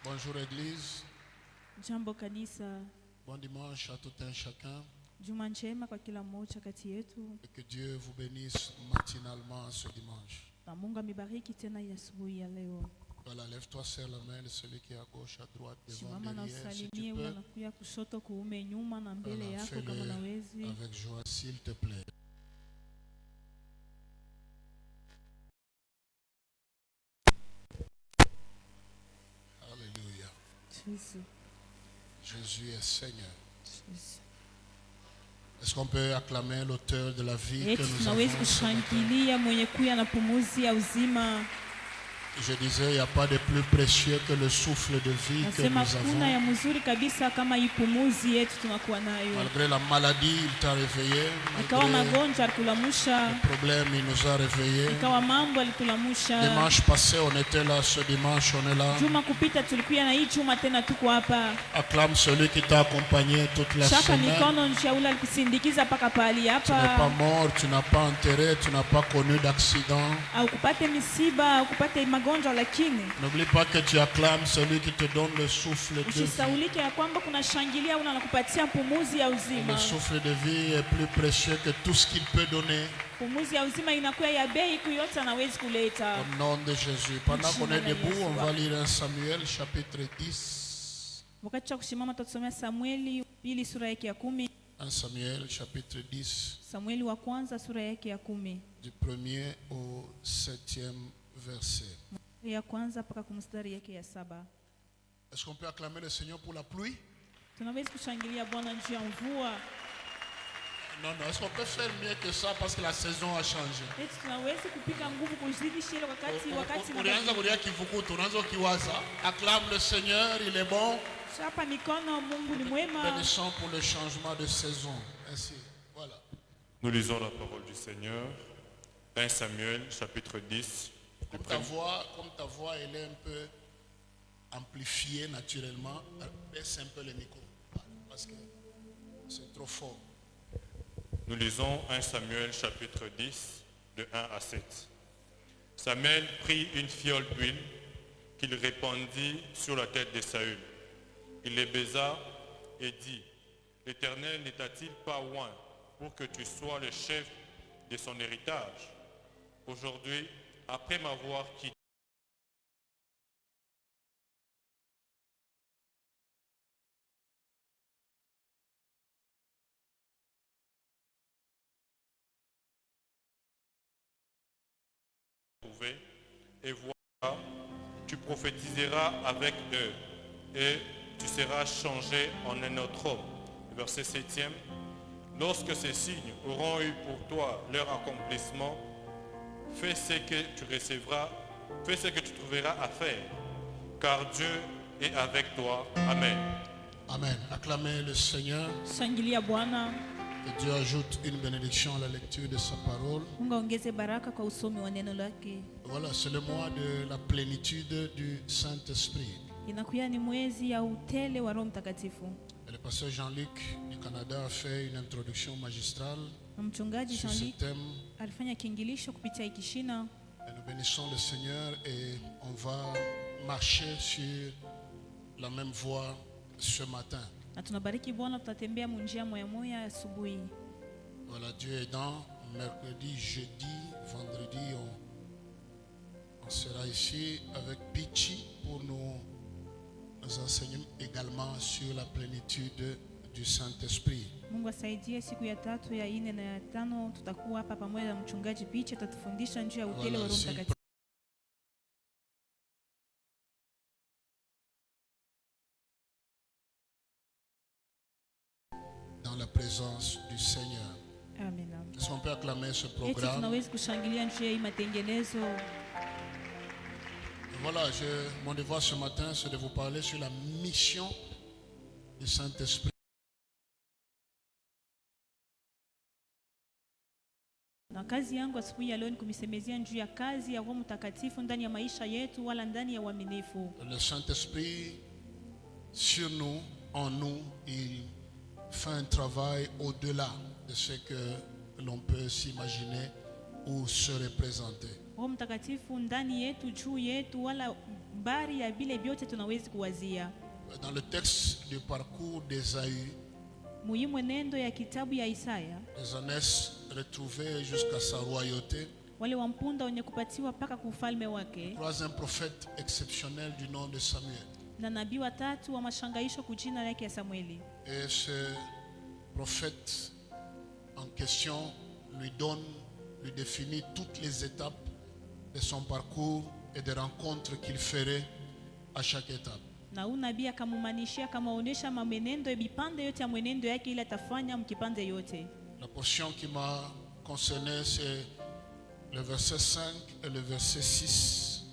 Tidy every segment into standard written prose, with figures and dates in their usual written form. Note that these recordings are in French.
Bonjour Église. Jambo kanisa. Bon dimanche à tout un chacun. Juma njema kwa kila mmoja kati yetu. Et que Dieu vous bénisse matinalement ce dimanche. Na Mungu amibariki tena asubuhi ya leo. Voilà, lève-toi, serre la main de celui qui est à gauche, à droite, devant, derrière, si tu peux. peux. Voilà, fais-le avec joie, s'il te plaît. Alléluia. Jésus est Seigneur. Est-ce qu'on peut acclamer l'auteur de la vie que nous avons? Je disais, il n'y a pas de plus précieux que le souffle de vie que nous avons. Malgré la maladie, il t'a réveillé. Malgré le problème, il nous a réveillés. Dimanche passé, on était là. Ce dimanche, on est là. Acclame celui qui t'a accompagné toute la semaine. Tu n'es pas mort, tu n'as pas enterré, tu n'as pas connu d'accident. N'oublie pas que tu acclames celui qui te donne le souffle de vie. Le souffle de vie est plus précieux que tout ce qu'il peut donner. Au nom de Jésus. Pendant qu'on est debout, on va lire 1 Samuel chapitre 10. 1 Samuel chapitre 10. Du 1er au 7e verset. Est-ce qu'on peut acclamer le Seigneur pour la pluie? Non, non, est-ce qu'on peut faire mieux que ça parce que la saison a changé? Acclame le Seigneur, il est bon. Bénissons pour le changement de saison. Ainsi, voilà. Nous lisons la parole du Seigneur. 1 Samuel chapitre 10. Comme ta voix elle est un peu amplifiée naturellement, baisse un peu le micro parce que c'est trop fort. Nous lisons 1 Samuel chapitre 10 de 1 à 7. Samuel prit une fiole d'huile qu'il répandit sur la tête de Saül. Il les baisa et dit, l'Éternel n'est-il pas oint pour que tu sois le chef de son héritage? Aujourd'hui, après m'avoir quitté, et voilà, tu prophétiseras avec eux et tu seras changé en un autre homme. Verset 7e. Lorsque ces signes auront eu pour toi leur accomplissement, fais ce que tu recevras, fais ce que tu trouveras à faire, car Dieu est avec toi. Amen. Amen. Acclamez le Seigneur. Shangilia Bwana. Que Dieu ajoute une bénédiction à la lecture de sa parole. Mungu aongeze baraka kwa usomi wa neno lake. Voilà, c'est le mois de la plénitude du Saint-Esprit. Inakuwa ni mwezi ya utele wa Roho Mtakatifu. Le pasteur Jean-Luc du Canada a fait une introduction magistrale Mchungaji sur ce Jean-Luc thème. alifanya kiingilisho kupitia ikishina. Et nous bénissons le Seigneur et on va marcher sur la même voie ce matin. Na tunabariki Bwana, tutatembea munjia moya moya asubuhi. Voilà, Dieu est dans mercredi, jeudi, vendredi, on sera ici avec Pichi pour nous enseigner également sur la plénitude du Saint-Esprit. Mungu asaidie, siku ya 3, ya 4 na ya 5 tutakuwa hapa pamoja na mchungaji Pichi, atatufundisha njia ya utele wa Roho Mtakatifu. Dans la présence du Seigneur. Amen. Est-ce qu'on peut acclamer ce Eti programme? tunaweza kushangilia njia hii matengenezo. Voilà, mon devoir ce matin, c'est de vous parler sur la mission du Saint-Esprit. Na kazi yangu asubuhi ya leo ni kumisemezia juu ya kazi ya Roho Mtakatifu ndani ya maisha yetu wala ndani ya uaminifu. Le Saint-Esprit sur nous, en nous, il fait un travail au-delà de ce que l'on peut s'imaginer ou se représenter. Roho Mtakatifu ndani yetu, juu yetu wala mbari ya vile vyote tunawezi kuwazia. Dans le texte du parcours d'Ésaü, Muhimu nendo ya kitabu ya Isaya, les ânesses retrouvées jusqu'à sa royauté, wale wampunda wenye kupatiwa paka kufalme wake, croise un prophète exceptionnel du nom de Samuel. na nabii watatu wa mashangaisho kujina yake ya Samueli. Et ce prophète en question lui définit toutes les étapes de son parcours et des rencontres qu'il ferait à chaque étape. Na huyu nabii akamumanishia, akamaonesha mamenendo ya bipande yote ya mwenendo yake ile atafanya mkipande yote. La portion qui m'a concerné, c'est le verset 5 et le verset 6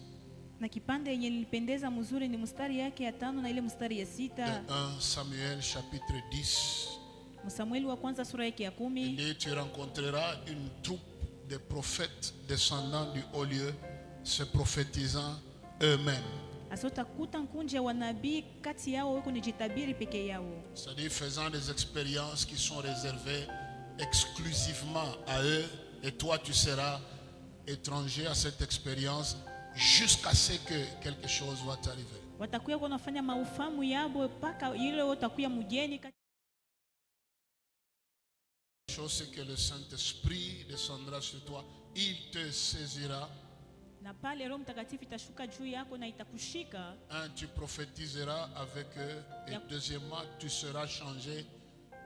Na kipande yenye nilipendeza mzuri ni mstari yake ya 5 na ile mstari ya 6. de 1 Samuel chapitre 10. Samueli wa kwanza sura yake ya 10. Il dit, tu rencontreras une troupe de prophètes descendant du haut lieu, se prophétisant eux-mêmes. Asotakuta nkunje wa nabii kati yao wako ni jitabiri peke yao. C'est-à-dire faisant des expériences qui sont réservées exclusivement à eux, et toi tu seras étranger à cette expérience jusqu'à ce que quelque chose va t'arriver. Watakuwa wanafanya maufamu yabo paka ile watakuwa mgeni. La chose c'est que le Saint-Esprit descendra sur toi, il te saisira. Na pale Roho Mtakatifu itashuka juu yako na itakushika. Tu prophétiseras avec eux, et deuxièmement, tu seras changé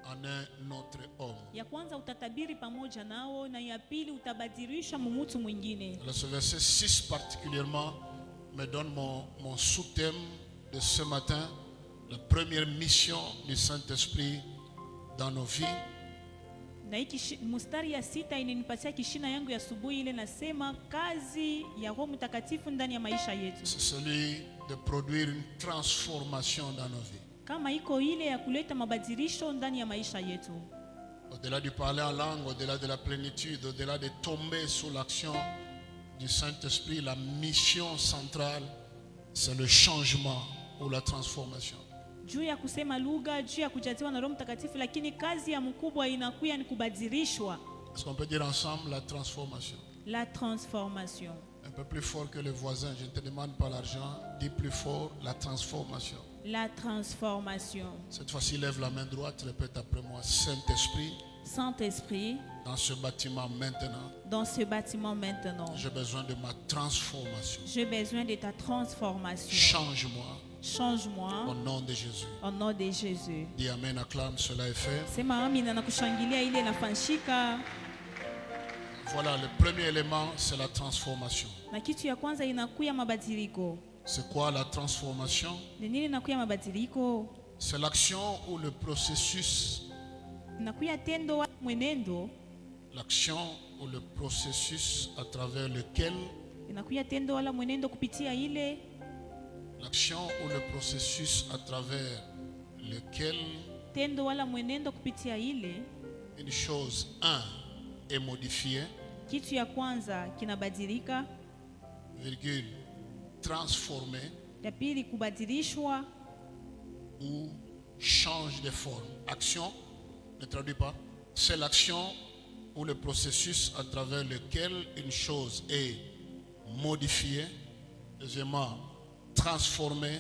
en un autre homme. Ya kwanza utatabiri pamoja nao, na ya pili utabadilisha mtu mwingine. Alors ce verset 6 particulièrement me donne mon sous-thème de ce matin, la première mission du Saint-Esprit dans nos vies. Na hiki mstari ya 6 inanipatia kishina yangu ya asubuhi ile nasema kazi ya Roho Mtakatifu ndani ya maisha yetu. C'est celui de produire une transformation dans nos vies. Kama iko ile ya kuleta mabadilisho ndani ya maisha yetu. Au-delà du parler en langue, au-delà de la plénitude, au-delà de tomber sous l'action du Saint-Esprit, la mission centrale, c'est le changement ou la transformation. Juu ya kusema lugha, juu ya kujaziwa na Roho Mtakatifu, lakini kazi ya mkubwa inakuwa ni kubadilishwa. Est-ce qu'on peut dire ensemble la transformation? La transformation. Un peu plus fort que les voisins, je ne te demande pas l'argent, dis plus fort la transformation. La transformation. Cette fois-ci, lève la main droite, répète après moi. Saint-Esprit, Saint-Esprit, dans ce bâtiment maintenant, dans ce bâtiment maintenant, j'ai besoin de ma transformation. j'ai besoin de ta transformation. Change-moi Change-moi au nom de Jésus. au nom de Jésus. Dis Amen, acclame, cela est fait. Sema amina na kushangilia ile inafanyika. Voilà, le premier élément, c'est la transformation. Na kitu ya kwanza inakuya mabadiliko. C'est quoi la transformation? Ni nini inakuya mabadiliko? C'est l'action ou le processus, Inakuya tendo wa mwenendo, l'action ou le processus à travers lequel, inakuya tendo wala mwenendo kupitia ile, l'action ou le processus à travers lequel tendo wala mwenendo kupitia ile, une chose, est modifiée, kitu ya kwanza kinabadilika, virgule, transformée ya pili kubadilishwa ou change de forme. Action, ne traduit pas, c'est l'action ou le processus à travers lequel une chose est modifiée, deuxièmement, transformée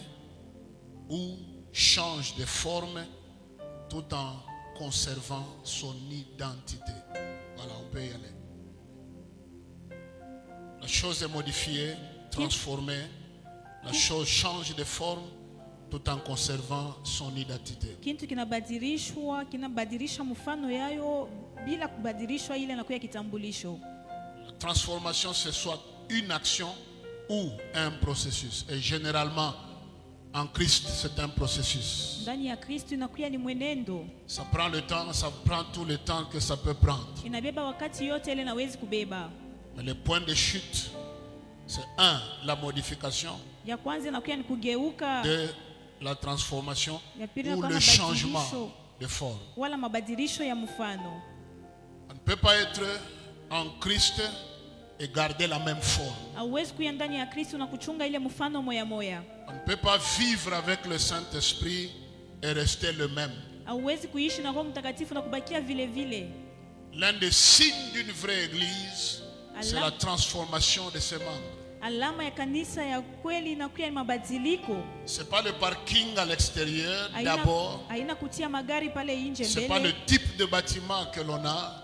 ou change de forme tout en conservant son identité. Voilà, on peut y aller. La chose est modifiée, transformée, la chose change de forme tout en conservant son identité. kitu kinabadilisha mfano yayo bila kubadilishwa ile inakuwa kitambulisho. La transformation, c'est soit une action ou un processus. Et généralement, en Christ, c'est un processus. Ndani ya Kristo inakuwa ni mwenendo, Ça prend le temps, ça prend tout le temps que ça peut prendre. inabeba wakati yote ile nawezi kubeba. Mais le point de chute, c'est la modification, Ya kwanza inakuwa ni kugeuka, la transformation ya pili ou inakuwa le changement mabadilisho de forme. wala mabadilisho ya mfano. On ne peut pas être en Christ et garder la même forme. Hauwezi kuya ndani ya Kristo na kuchunga ile mfano moya moya. On ne peut pas vivre avec le Saint-Esprit et rester le même. Hauwezi kuishi na Roho Mtakatifu na kubakia vile vile. L'un des signes d'une vraie église, c'est la transformation de ses membres. Alama ya kanisa ya kweli inakuwa ni mabadiliko. C'est pas le parking à l'extérieur d'abord. Haina kutia magari pale nje C'est pas le mbele. type de bâtiment que l'on a.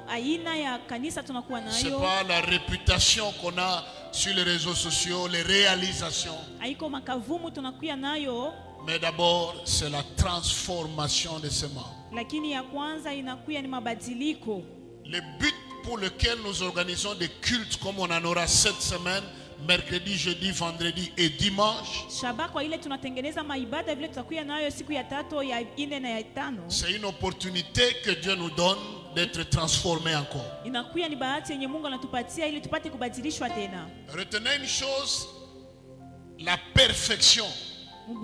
Aina ya kanisa tunakuwa C'est nayo. pas la réputation qu'on a sur les réseaux sociaux, les réalisations. Haiko makavumu tunakuwa nayo, Mais d'abord, c'est la transformation de ses membres. lakini ya kwanza inakuwa ni mabadiliko. Le but pour lequel nous organisons des cultes comme on en aura cette semaine, mercredi, jeudi, vendredi et dimanche, Shaba kwa ile tunatengeneza maibada vile tutakuwa nayo siku ya tatu, ya ine na ya tano. c'est une opportunité que Dieu nous donne d'être transformés encore. Inakuwa ni bahati yenye Mungu anatupatia ili tupate kubadilishwa tena. Retenez une chose, la perfection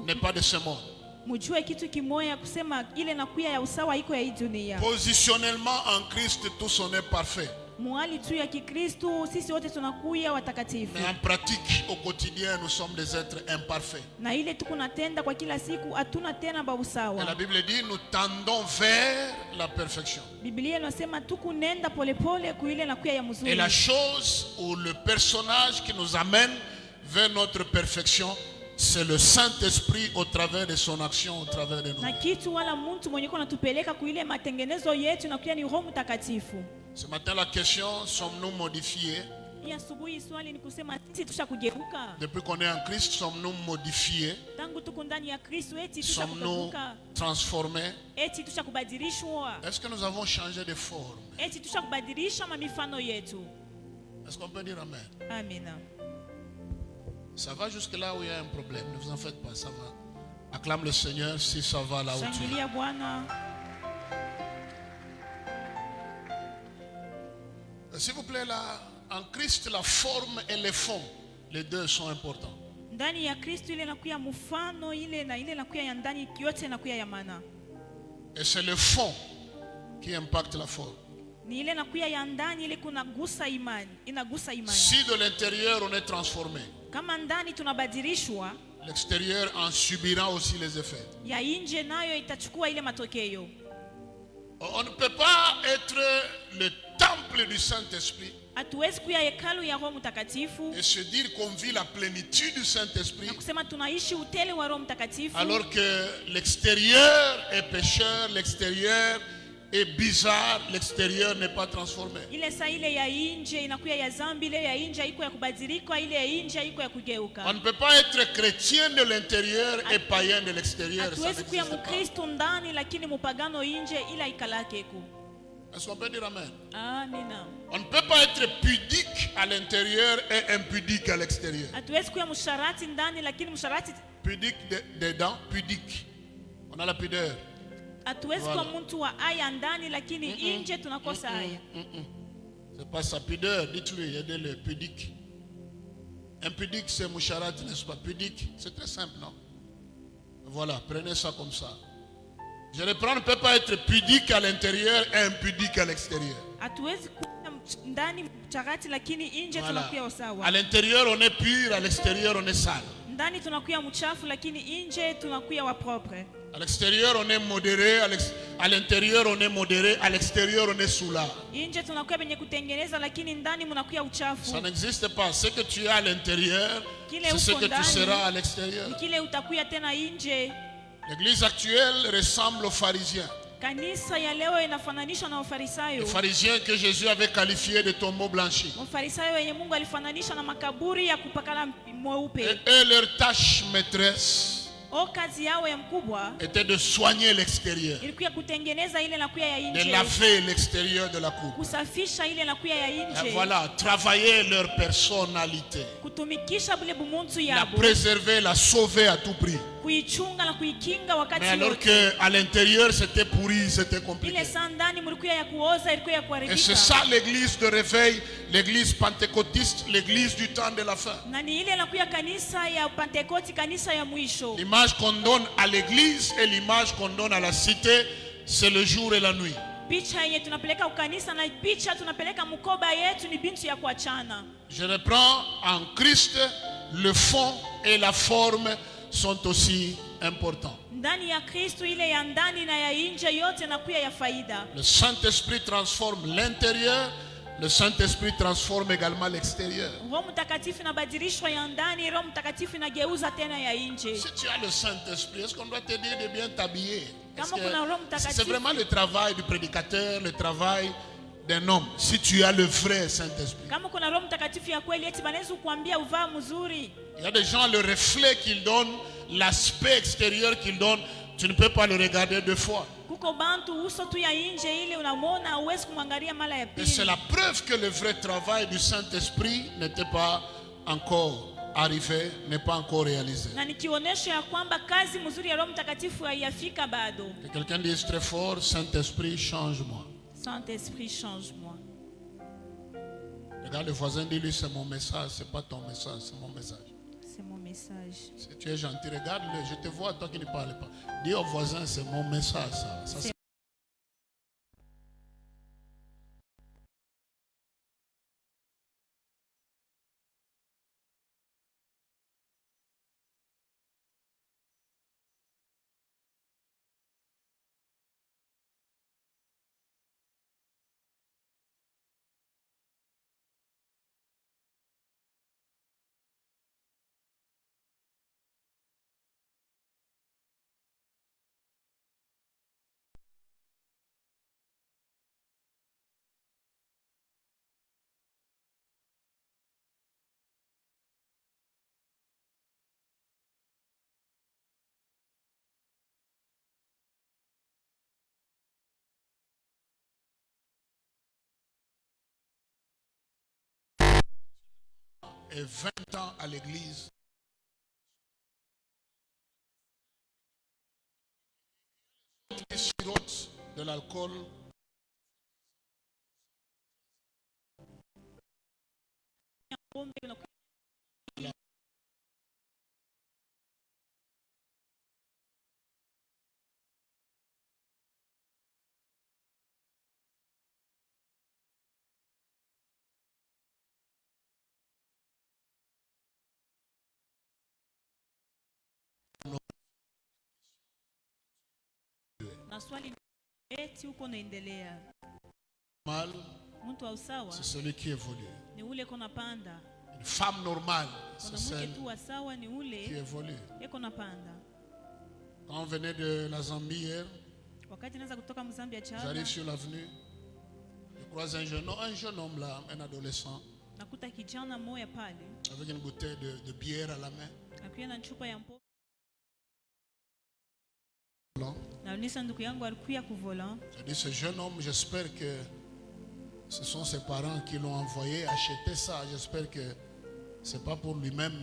n'est pas de ce monde. Mujue kitu kimoya kusema ile nakuya ya usawa iko ya hii dunia. Positionnellement en Christ, tous on est parfait. Muhali tu ya Kikristo sisi wote tunakuya watakatifu. Mais en pratique, au quotidien, nous sommes des êtres imparfaits. Na ile tuko natenda kwa kila siku hatuna tena ba Et la usawa. Bible dit, nous tendons vers la perfection. Biblia inasema tuku nenda polepole kuile nakuya ya Et mzuri. la chose ou le personnage qui nous amène vers notre perfection, c'est le Saint-Esprit au travers de son action, au travers de nous. Na kitu wala mtu mwenye kuna tupeleka kuile matengenezo yetu nakuya ni Roho Mtakatifu. Ce matin, la question, sommes-nous modifiés? Hii asubuhi swali ni kusema sisi tushakugeuka. Depuis qu'on est en Christ, sommes-nous modifiés? Tangu tuko ndani ya Kristo eti Sommes-nous tushakugeuka. transformés? Eti tushakubadilishwa. Est-ce que nous avons changé de forme? Eti tushakubadilisha mamifano yetu. Est-ce qu'on peut dire Amen? Amina. Ça va jusque là où il y a un problème. Ne vous en faites pas, ça va. Acclame le Seigneur si ça va là où tu es. Shangilia Bwana. S'il vous plaît, là, en Christ, la forme et le fond, les deux sont importants. Ndani ya Kristo ile nakuya mfano ile na ile nakuya ya ndani yote nakuya ya maana. Et c'est le fond qui impacte la forme. Ni ile nakuya ya ndani ile kunagusa imani, inagusa imani. Si de l'intérieur on est transformé, Kama ndani tunabadilishwa, l'extérieur en subira aussi les effets. ya nje nayo itachukua ile matokeo. On ne peut pas être le temple du Saint-Esprit Hatuwezi kuya hekalu ya Roho Mtakatifu et se dire qu'on vit la plénitude du Saint-Esprit na kusema tunaishi utele wa Roho Mtakatifu alors que l'extérieur est pécheur, l'extérieur est bizarre, l'extérieur n'est pas transformé. ile saa ile ya nje inakuwa ya zambi, ile ya nje haiko ya kubadilika, ile ya nje haiko ya On kugeuka. ne peut pas être chrétien de l'intérieur et païen de l'extérieur. Ça Hatuwezi kuwa n'existe pas. Mkristo ndani lakini mupagano nje, ila ikalakeko. Est-ce qu'on peut dire amen? Amina. On ne peut pas être pudique à l'intérieur et impudique à l'extérieur. Hatuwezi kuwa msharati ndani lakini msharati, Pudique des dents, pudique. On a la pudeur. hatuwezi kuwa mtu wa aya ndani lakini nje tunakosa aya. C'est pas sa pudeur, dites-lui, aidez-le, pudique. Impudique, c'est moucharat, n'est-ce pas? Pudique, c'est très simple, non? Voilà, prenez ça comme ça. Je reprends, on ne peut pas être pudique à l'intérieur et impudique à l'extérieur. Hatuwezi kuwa ndani msharati lakini nje Voilà. tunakuwa À usawa. l'intérieur, on est pur, à l'extérieur, on est sale. Ndani tunakuwa mchafu lakini nje tunakuwa wa propre. À l'extérieur, on est modéré, à l'intérieur, on est modéré, à l'extérieur, on est soulard. Nje tunakuwa benye kutengeneza lakini ndani mnakuwa uchafu. Ça n'existe pas. Ce que tu as à l'intérieur, Kile c'est ce uko que tu ndani, seras à l'extérieur. ni kile utakuya tena nje. L'église actuelle ressemble aux pharisiens. Kanisa ya leo inafananishwa na Les Wafarisayo. pharisiens que Jésus avait qualifiés de tombeaux blanchis. Wafarisayo wenye Mungu alifananisha na makaburi ya kupakana Et mweupe. eux, leur tâche maîtresse Kazi yao ya mkubwa était de soigner l'extérieur, ilikuwa kutengeneza ile na kuya ya de nje, laver l'extérieur de la coupe. kusafisha ile na kuya ya Et nje, voilà, travailler leur personnalité, kutumikisha bule bumuntu la yabo, préserver, la sauver à tout prix. kuichunga na kuikinga wakati Mais alors wote. qu'à l'intérieur, c'était pourri, c'était compliqué. Ile saa ndani mlikuwa ya kuoza, ilikuwa ya Et c'est kuharibika. ça l'église de réveil, l'église pentecôtiste, l'église du temps de la fin. Na ni ile inakuya kanisa ya Pentekoti, kanisa ya mwisho. L'image qu'on donne à l'église et l'image qu'on donne à la cité, c'est le jour et la nuit. Picha yenye tunapeleka ukanisa na picha tunapeleka mkoba yetu ni bintu ya kuachana. Je reprends, en Christ, le fond et la forme sont aussi importants. Ndani ya Kristo ile ya ndani na ya nje yote nakuya ya faida. Le Saint-Esprit transforme l'intérieur, le Saint-Esprit transforme également l'extérieur. Roho Mtakatifu inabadilishwa ya ndani, Roho Mtakatifu inageuza tena ya nje. Si tu as le Saint-Esprit, est-ce qu'on doit te dire de bien t'habiller? Est-ce Kama kuna Roho que Mtakatifu, c'est vraiment le travail du prédicateur, le travail d'un homme, si tu as le vrai Saint-Esprit. kama kuna Roho Mtakatifu ya kweli eti banaweza kukuambia uvaa mzuri. Il y a des gens, le reflet qu'ils donnent, l'aspect extérieur qu'ils donnent, tu ne peux pas le regarder deux fois. Kuko bantu uso tu ya nje ile unamwona huwezi kumwangalia mara ya Et c'est pili. la preuve que le vrai travail du Saint-Esprit n'était pas encore arrivé, n'est pas encore réalisé. Na nikionyesha ya kwamba kazi mzuri ya Roho Mtakatifu haijafika bado. Que quelqu'un dise très fort, Saint-Esprit, change-moi. Saint-Esprit, change-moi. Regarde le voisin, dis-lui, c'est mon message, c'est pas ton message, c'est mon message. C'est mon message. Si tu es gentil, regarde-le, je te vois, toi qui ne parles pas. Dis au voisin, c'est mon message, ça. C'est- Et 20 ans à l'église. Qui sirotent de l'alcool. Na swali eti uko naendelea. Mal, Mtu wa usawa c'est celui qui évolue. ni ule kona panda. Une femme normale, c'est Mwanamke celle tu wa sawa ni qui ule évolue. eko na panda. Quand on venait de la Zambie hier, Wakati naanza kutoka Mzambia Chala, j'arrive sur l'avenue, je croise un jeune homme là, un adolescent, nakuta kijana moya pale avec une bouteille de bière à la main. akuya na chupa ya mpo. Non. Naonesha ndugu yangu alikuya kuvola. Je dis, ce jeune homme, j'espère que ce sont ses parents qui l'ont envoyé acheter ça. J'espère que c'est pas pour lui-même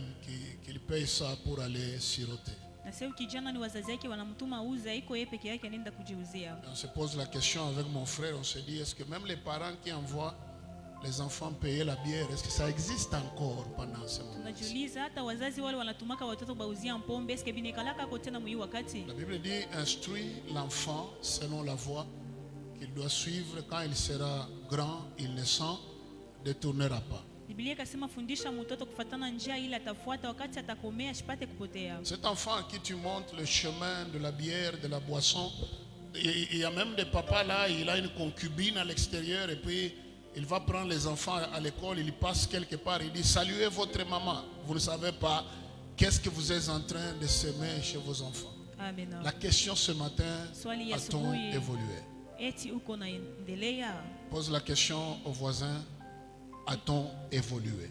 qu'il paye ça pour aller siroter. Na sasa kijana ni wazazi yake wanamtuma uza, iko yeye peke yake anaenda kujiuzia. On se pose la question avec mon frère, on se dit, est-ce que même les parents qui envoient les enfants payer la bière, est-ce que ça existe encore pendant ce moment? Tunajiuliza hata wazazi wale wanatumaka watoto bauzia mpombe, eske binekalaka ko tena mwi wakati? La Bible dit, instruis l'enfant selon la voie qu'il doit suivre. Quand il sera grand, il ne s'en détournera pas. Biblia ikasema fundisha mtoto kufuatana njia ile atafuata, wakati atakomea asipate kupotea. Cet enfant à qui tu montres le chemin de la bière, de la boisson, il y a même des papas là, il a une concubine à l'extérieur et puis il va prendre les enfants à l'école, il passe quelque part, il dit saluez votre maman. Vous ne savez pas qu'est-ce que vous êtes en train de semer chez vos enfants. Amen. La question ce matin, Swali ya a-t-on asubuhi. évolué? Eti uko naendelea? Pose la question au voisin, a-t-on évolué?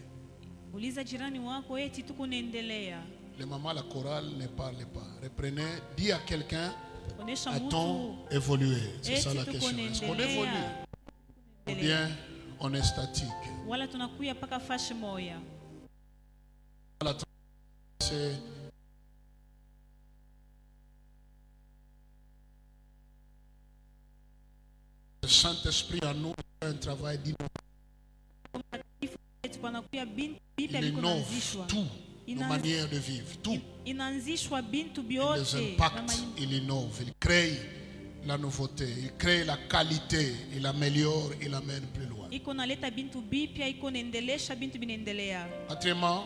Uliza jirani wako, eti tuko naendelea? Les mamans, la chorale ne parle pas. Reprenez, dis à quelqu'un, Onesha a-t-on mtu évolué? C'est ça eti la tuko question. Est-ce qu'on naendelea? évolue? Ou bien on est statique? Wala tunakuya paka fashi moya. C'est le Saint-Esprit en nous fait un travail d'innovation. Eti panakuya bintu Il bipya biko innove naanzishwa. tout, nos manières de vivre, tout. Inaanzishwa bintu Il les byote. impacte, il innove, il crée la nouveauté, il crée la qualité, il améliore, il amène plus loin. Iko naleta bintu bipya, iko naendelesha bintu binaendelea. Quatrièmement,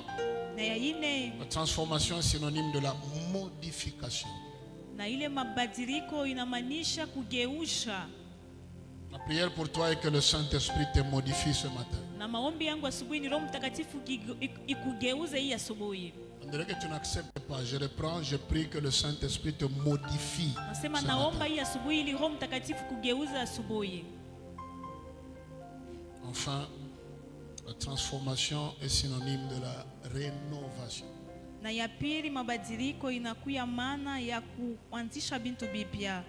Na ya ine, la transformation est synonyme de la modification. na ile mabadiliko inamaanisha kugeusha. La prière pour toi est que le Saint-Esprit te modifie ce matin. Na maombi yangu asubuhi ni Roho Mtakatifu ikugeuze hii asubuhi. On dirait que tu n'acceptes pas. Je reprends, je prie que le Saint-Esprit te modifie. Nasema ce naomba matin. hii asubuhi ili Roho Mtakatifu kugeuze asubuhi. Enfin, la transformation est synonyme de la rénovation. Na ya pili, mabadiliko inakuya maana ya kuanzisha bintu bipya.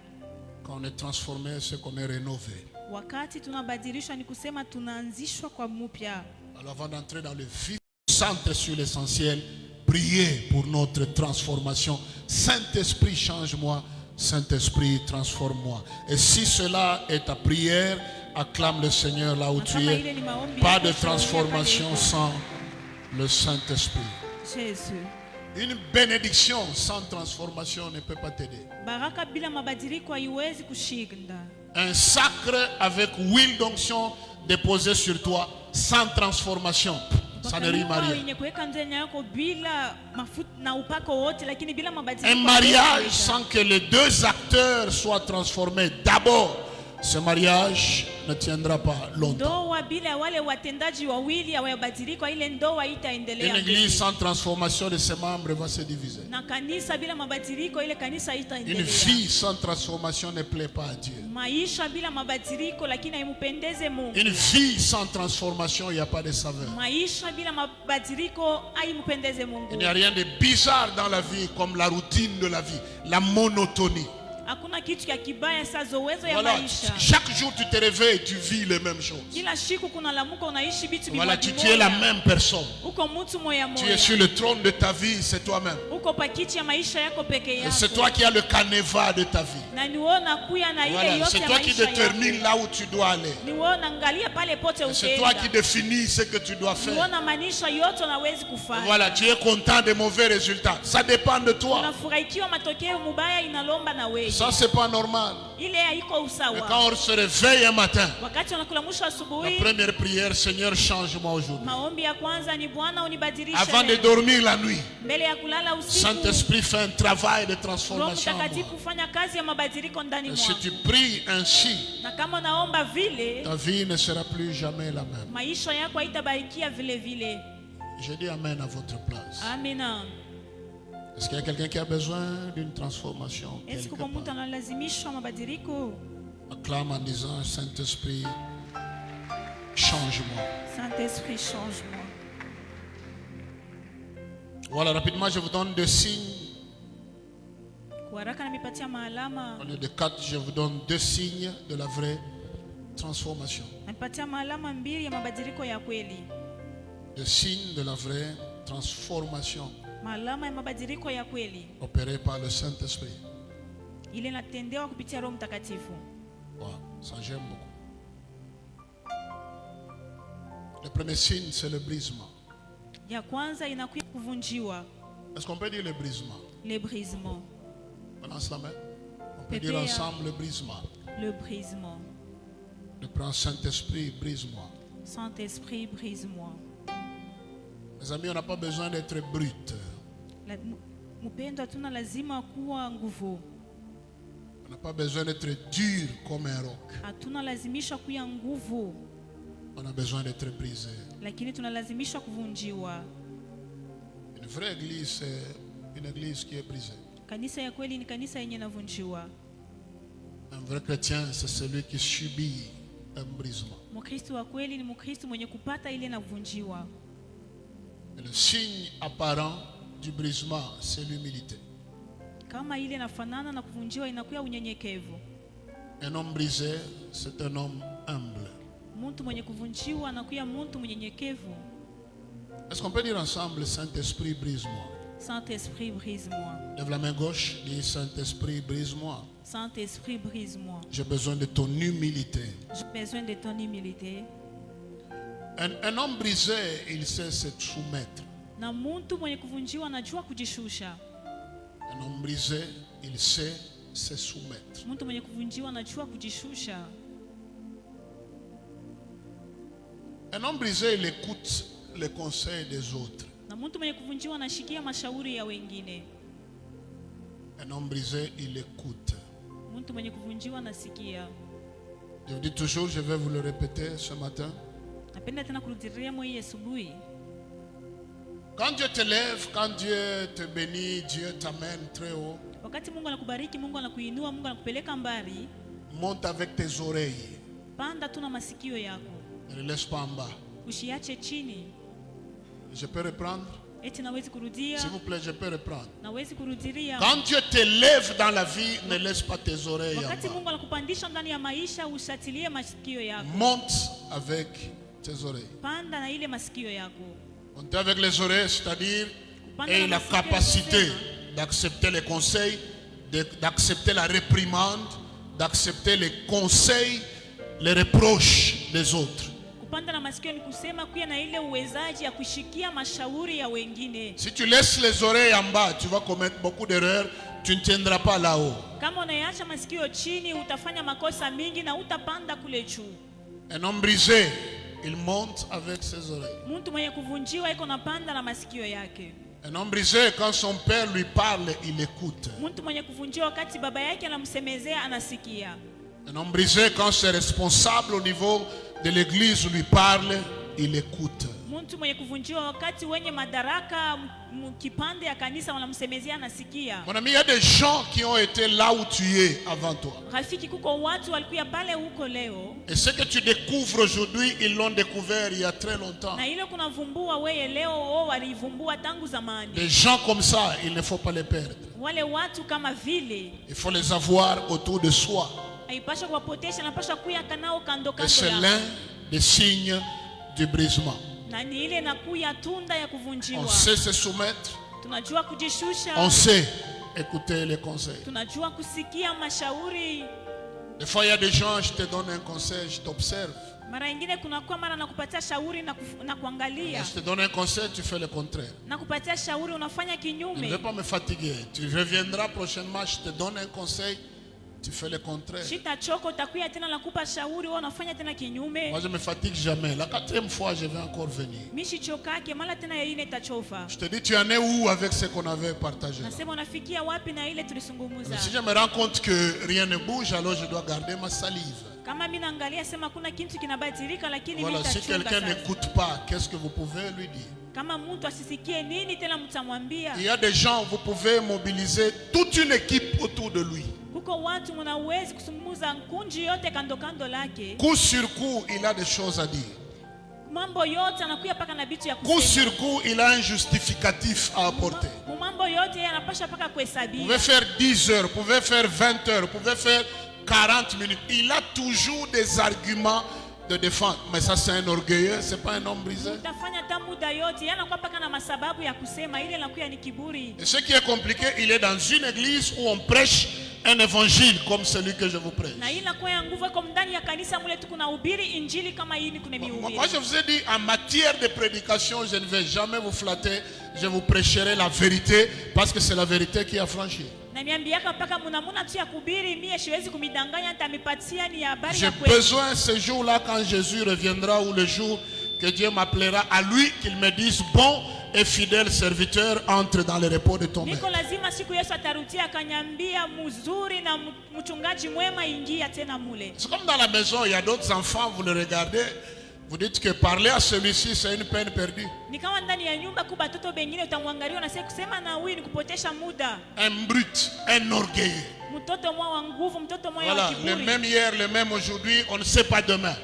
Quand on est transformé, c'est qu'on est rénové. Wakati tunabadilishwa ni kusema tunaanzishwa kwa mupya. Alors avant d'entrer dans le vif, centre sur l'essentiel, priez pour notre transformation. Saint-Esprit, change-moi. Saint-Esprit, transforme-moi. Et si cela est ta prière, acclame le Seigneur là où tu Kama es. ile ni maombi Pas yako, de shauri transformation pale sans le Saint-Esprit. Jésus. Une bénédiction sans transformation ne peut pas t'aider. Baraka bila mabadiliko haiwezi kushinda. Un sacre avec huile d'onction déposée sur toi sans transformation, ça ne rime à Bakalipa rien. yenye kuweka ndani yako bila mafuta na upako wote, lakini bila mabadiliko. Un mariage haiwezi. sans que les deux acteurs soient transformés. D'abord, ce mariage ne tiendra pas longtemps. Ndoa bila wale watendaji wawili hawabadiliko, ile ndoa Une itaendelea. église sans transformation de ses membres va se diviser. Na kanisa bila mabadiliko, ile kanisa Une itaendelea. vie sans transformation ne plaît pas à Dieu. Maisha bila mabadiliko lakini haimpendeze Mungu. Une vie sans transformation, il n'y a pas de saveur. Maisha bila mabadiliko haimpendeze Mungu. Il n'y a rien de bizarre dans la vie comme la routine de la vie, la monotonie. Hakuna kitu ya kibaya sa zowezo ya Voilà, maisha. chaque jour tu te réveilles et tu vis les mêmes choses. Kila siku kuna lamuka unaishi vitu Voilà, bimoja tu es la bimoja. même personne. Uko mtu moya Tu moya. es sur le trône de ta vie, c'est toi-même. Uko pakiti ya maisha yako peke Et yako. c'est toi qui as le canevas de ta vie. Na niona kuya na ile Voilà, yote c'est ya toi qui maisha détermine yako. là où tu dois aller. Niona angalia pale pote C'est toi qui utaenda. définis ce que tu dois faire. Niona manisha yote unawezi kufanya. Voilà, tu es content des mauvais résultats. Ça dépend de toi. Unafurahikiwa matokeo mubaya inalomba na wewe. Ça, c'est pas normal. Ile haiko Mais usawa. quand on se réveille un matin, Wakati unakula mwisho la asubuhi, première prière, Seigneur, change-moi aujourd'hui. maombi ya kwanza ni Bwana unibadilishe Avant de leo. dormir la nuit, Mbele ya kulala usiku, Saint-Esprit fait un travail de Roho transformation en moi. Mtakatifu fanya kazi ya mabadiliko ndani Et si mwako. tu pries ainsi, Na kama naomba vile, ta vie ne sera plus jamais la même. maisha yako haitabarikia vile vile. Je dis Amen à votre place. Amina. Est-ce qu'il y a quelqu'un qui a besoin d'une transformation Est-ce quelque kuko mtu part? analazimishwa mabadiliko? Acclame en disant, Saint-Esprit, change-moi. Saint-Esprit, change-moi. Voilà, rapidement, je vous donne 2 signes. Kwa haraka namipatia maalama. Au lieu de 4, je vous donne 2 signes de la vraie transformation. Namipatia maalama 2 ya mabadiliko ya kweli. 2 signes de la vraie transformation Maalama ya mabadiliko ya kweli. opérée par le Saint-Esprit. Ile inatendewa kupitia Roho Mtakatifu. Voilà, ça j'aime beaucoup. Le premier signe, c'est le brisement. Ya kwanza inakuwa kuvunjiwa, Est-ce qu'on peut dire le brisement? le brisement. On lance la main. On peut Pépé, dire hein. ensemble le brisement. Le brisement. Le grand Saint-Esprit, brise-moi. Saint-Esprit, brise-moi. Mes amis, on n'a pas besoin d'être brut. Mpendo, hatuna lazima kuwa nguvu. On n'a pas besoin d'être dur comme un roc. Hatuna lazimisha kuwa nguvu, On a besoin d'être brisé. lakini tunalazimishwa kuvunjiwa. Une vraie église, c'est une église qui est brisée. Kanisa ya kweli ni kanisa yenye navunjiwa. Un vrai chrétien, c'est celui qui subit un brisement. Mkristo wa kweli ni Mkristo mwenye kupata ile navunjiwa. Et le signe apparent du brisement, c'est l'humilité. Kama ile nafanana na kuvunjiwa inakuwa unyenyekevu. Un homme brisé, c'est un homme humble. Mtu mwenye kuvunjiwa anakuwa mtu mnyenyekevu. Est-ce qu'on peut dire ensemble, Saint-Esprit, brise-moi? Saint-Esprit, brise-moi. Lève la main gauche, dis, Saint-Esprit, brise-moi. Saint-Esprit, brise-moi. J'ai besoin de ton humilité. J'ai besoin de ton humilité. Un homme brisé, il sait se soumettre. Na mtu mwenye kuvunjiwa anajua kujishusha. Un homme brisé, il sait se soumettre. Mtu mwenye kuvunjiwa anajua kujishusha. Un homme brisé, il écoute les conseils des autres. Na mtu mwenye kuvunjiwa anashikia mashauri ya wengine. Un homme brisé, il écoute. Mtu mwenye kuvunjiwa anasikia. Je vous dis toujours, je vais vous le répéter ce matin. Napenda tena kurudilia mwe asubuhi. Quand Dieu te lève, quand Dieu te bénit, Dieu t'amène très haut, Wakati Mungu anakubariki, Mungu anakuinua, Mungu anakupeleka mbali, monte avec tes oreilles. panda tu na masikio yako. Ne les laisse pas en bas. Usiache chini. Je peux reprendre? Eti nawezi kurudia, S'il vous plaît, je peux reprendre. nawezi kurudilia. Quand Dieu te lève dans la vie, ne laisse pas tes oreilles en Wakati bas. Mungu anakupandisha ndani ya maisha, usatilie masikio yako. Monte avec tes oreilles. Panda na ile masikio yako. Monter avec les oreilles, c'est-à-dire Kupanda ayez na la masikio ya capacité kusema, d'accepter les conseils, d'accepter la réprimande, d'accepter les conseils, les reproches des autres. Kupanda na masikio ni kusema kuya na ile uwezaji ya kushikia mashauri ya wengine. Si tu laisses les oreilles en bas, tu vas commettre beaucoup d'erreurs, tu ne tiendras pas là-haut. Kama unayaacha masikio chini, utafanya makosa mingi na utapanda kule juu. Un homme brisé, il monte avec ses oreilles. Mtu mwenye kuvunjiwa iko napanda na masikio yake. Un homme brisé, quand son père lui parle, il écoute. Mtu mwenye kuvunjiwa wakati baba yake anamsemezea anasikia. Un homme brisé, quand ses responsables au niveau de l'église lui parlent, il écoute. Mtu mwenye kuvunjiwa wakati wenye madaraka kipande ya kanisa wanamsemezea anasikia. Mon ami, il y a des gens qui ont été là où tu es avant toi. Rafiki, kuko watu walikuwa pale huko leo. Et ce que tu découvres aujourd'hui, ils l'ont découvert il y a très longtemps. Na ile kunavumbua wewe leo wao walivumbua tangu zamani. Des gens comme ça, il ne faut pas les perdre. Wale watu kama vile Il faut les avoir autour de soi. haipasha kuwapotesha, napasha kuya kanao kando Et kando c'est yako. l'un des signes du brisement. Na ni ile nakuya tunda ya On kuvunjiwa. sait se soumettre, Tunajua kujishusha. on sait écouter les conseils. Tunajua kusikia mashauri. Des fois, il y a des gens, je te donne un conseil, je t'observe. Mara nyingine kunakuwa mara nakupatia shauri na kuangalia. Je te donne un conseil, tu fais le contraire. Nakupatia shauri unafanya Je ne kinyume. vais pas me fatiguer. Tu reviendras prochainement, je te donne un conseil, tu fais le contraire. Shitachoka, utakuya tena nakupa shauri wewe unafanya tena kinyume. Moi, je ne me fatigue jamais. La 4e fois, je vais encore venir. Mishichokake mara tena yeye itachofa. Je te dis, tu en es où avec ce qu'on avait partagé là? Nasema unafikia wapi na ile tulisungumuza. Si je me rends compte que rien ne bouge, alors je dois garder ma salive. Kama mimi naangalia sema kuna kitu kinabadilika lakini Voilà, mimi si nitachunga quelqu'un sasa. n'écoute pas, qu'est-ce que vous pouvez lui dire? Kama mtu asisikie nini tena mtamwambia? Il y a des gens, vous pouvez mobiliser toute une équipe autour de lui. Kuko watu mnaweza kusumuza kunji yote kando kando lake. Coup sur coup, il a des choses à dire. Mambo yote anakuya paka na bitu ya Coup kusema. sur coup, il a un justificatif à apporter. Mambo yote yeye anapasha paka Vous kuhesabia. pouvez faire 10 heures, vous pouvez faire 20 heures, vous pouvez faire 40 minutes. Il a toujours des arguments de défense. Mais ça, c'est un orgueilleux, c'est pas un homme brisé. Utafanya hata muda yote yeye anakuwa paka na masababu ya kusema, ile inakuwa ni kiburi. Et ce qui est compliqué, il est dans une église où on prêche un évangile comme celui que je vous prêche. Na hii inakuwa ya nguvu kwa ndani ya kanisa mule tu kuna hubiri injili kama hii ni kuna mihubiri. Moi, je vous ai dit, en matière de prédication, je ne vais jamais vous flatter. Je vous prêcherai la vérité parce que c'est la vérité qui a franchi. Na miambiaka mpaka munamuna tu ya kuhubiri, mie siwezi kumidanganya, nitamipatia ni habari J'ai ya kweli. besoin ce jour-là, quand Jésus reviendra, ou le jour que Dieu m'appellera à lui, qu'il me dise, bon et fidèle serviteur, entre dans le repos de ton Niko maître. lazima siku Yesu atarudia akanyambia mzuri na mchungaji mwema ingia tena mule. C'est comme dans la maison, il y a d'autres enfants, vous le regardez, vous dites que parler à celui-ci, c'est une peine perdue. Ni kama ndani ya nyumba kuba watoto bengine utamwangalia na sasa kusema na huyu ni kupotesha muda. Un brut, un orgueilleux. Mtoto mwa wa nguvu, mtoto mwa wa Voilà, le kiburi. même hier, le même aujourd'hui, on ne sait pas demain.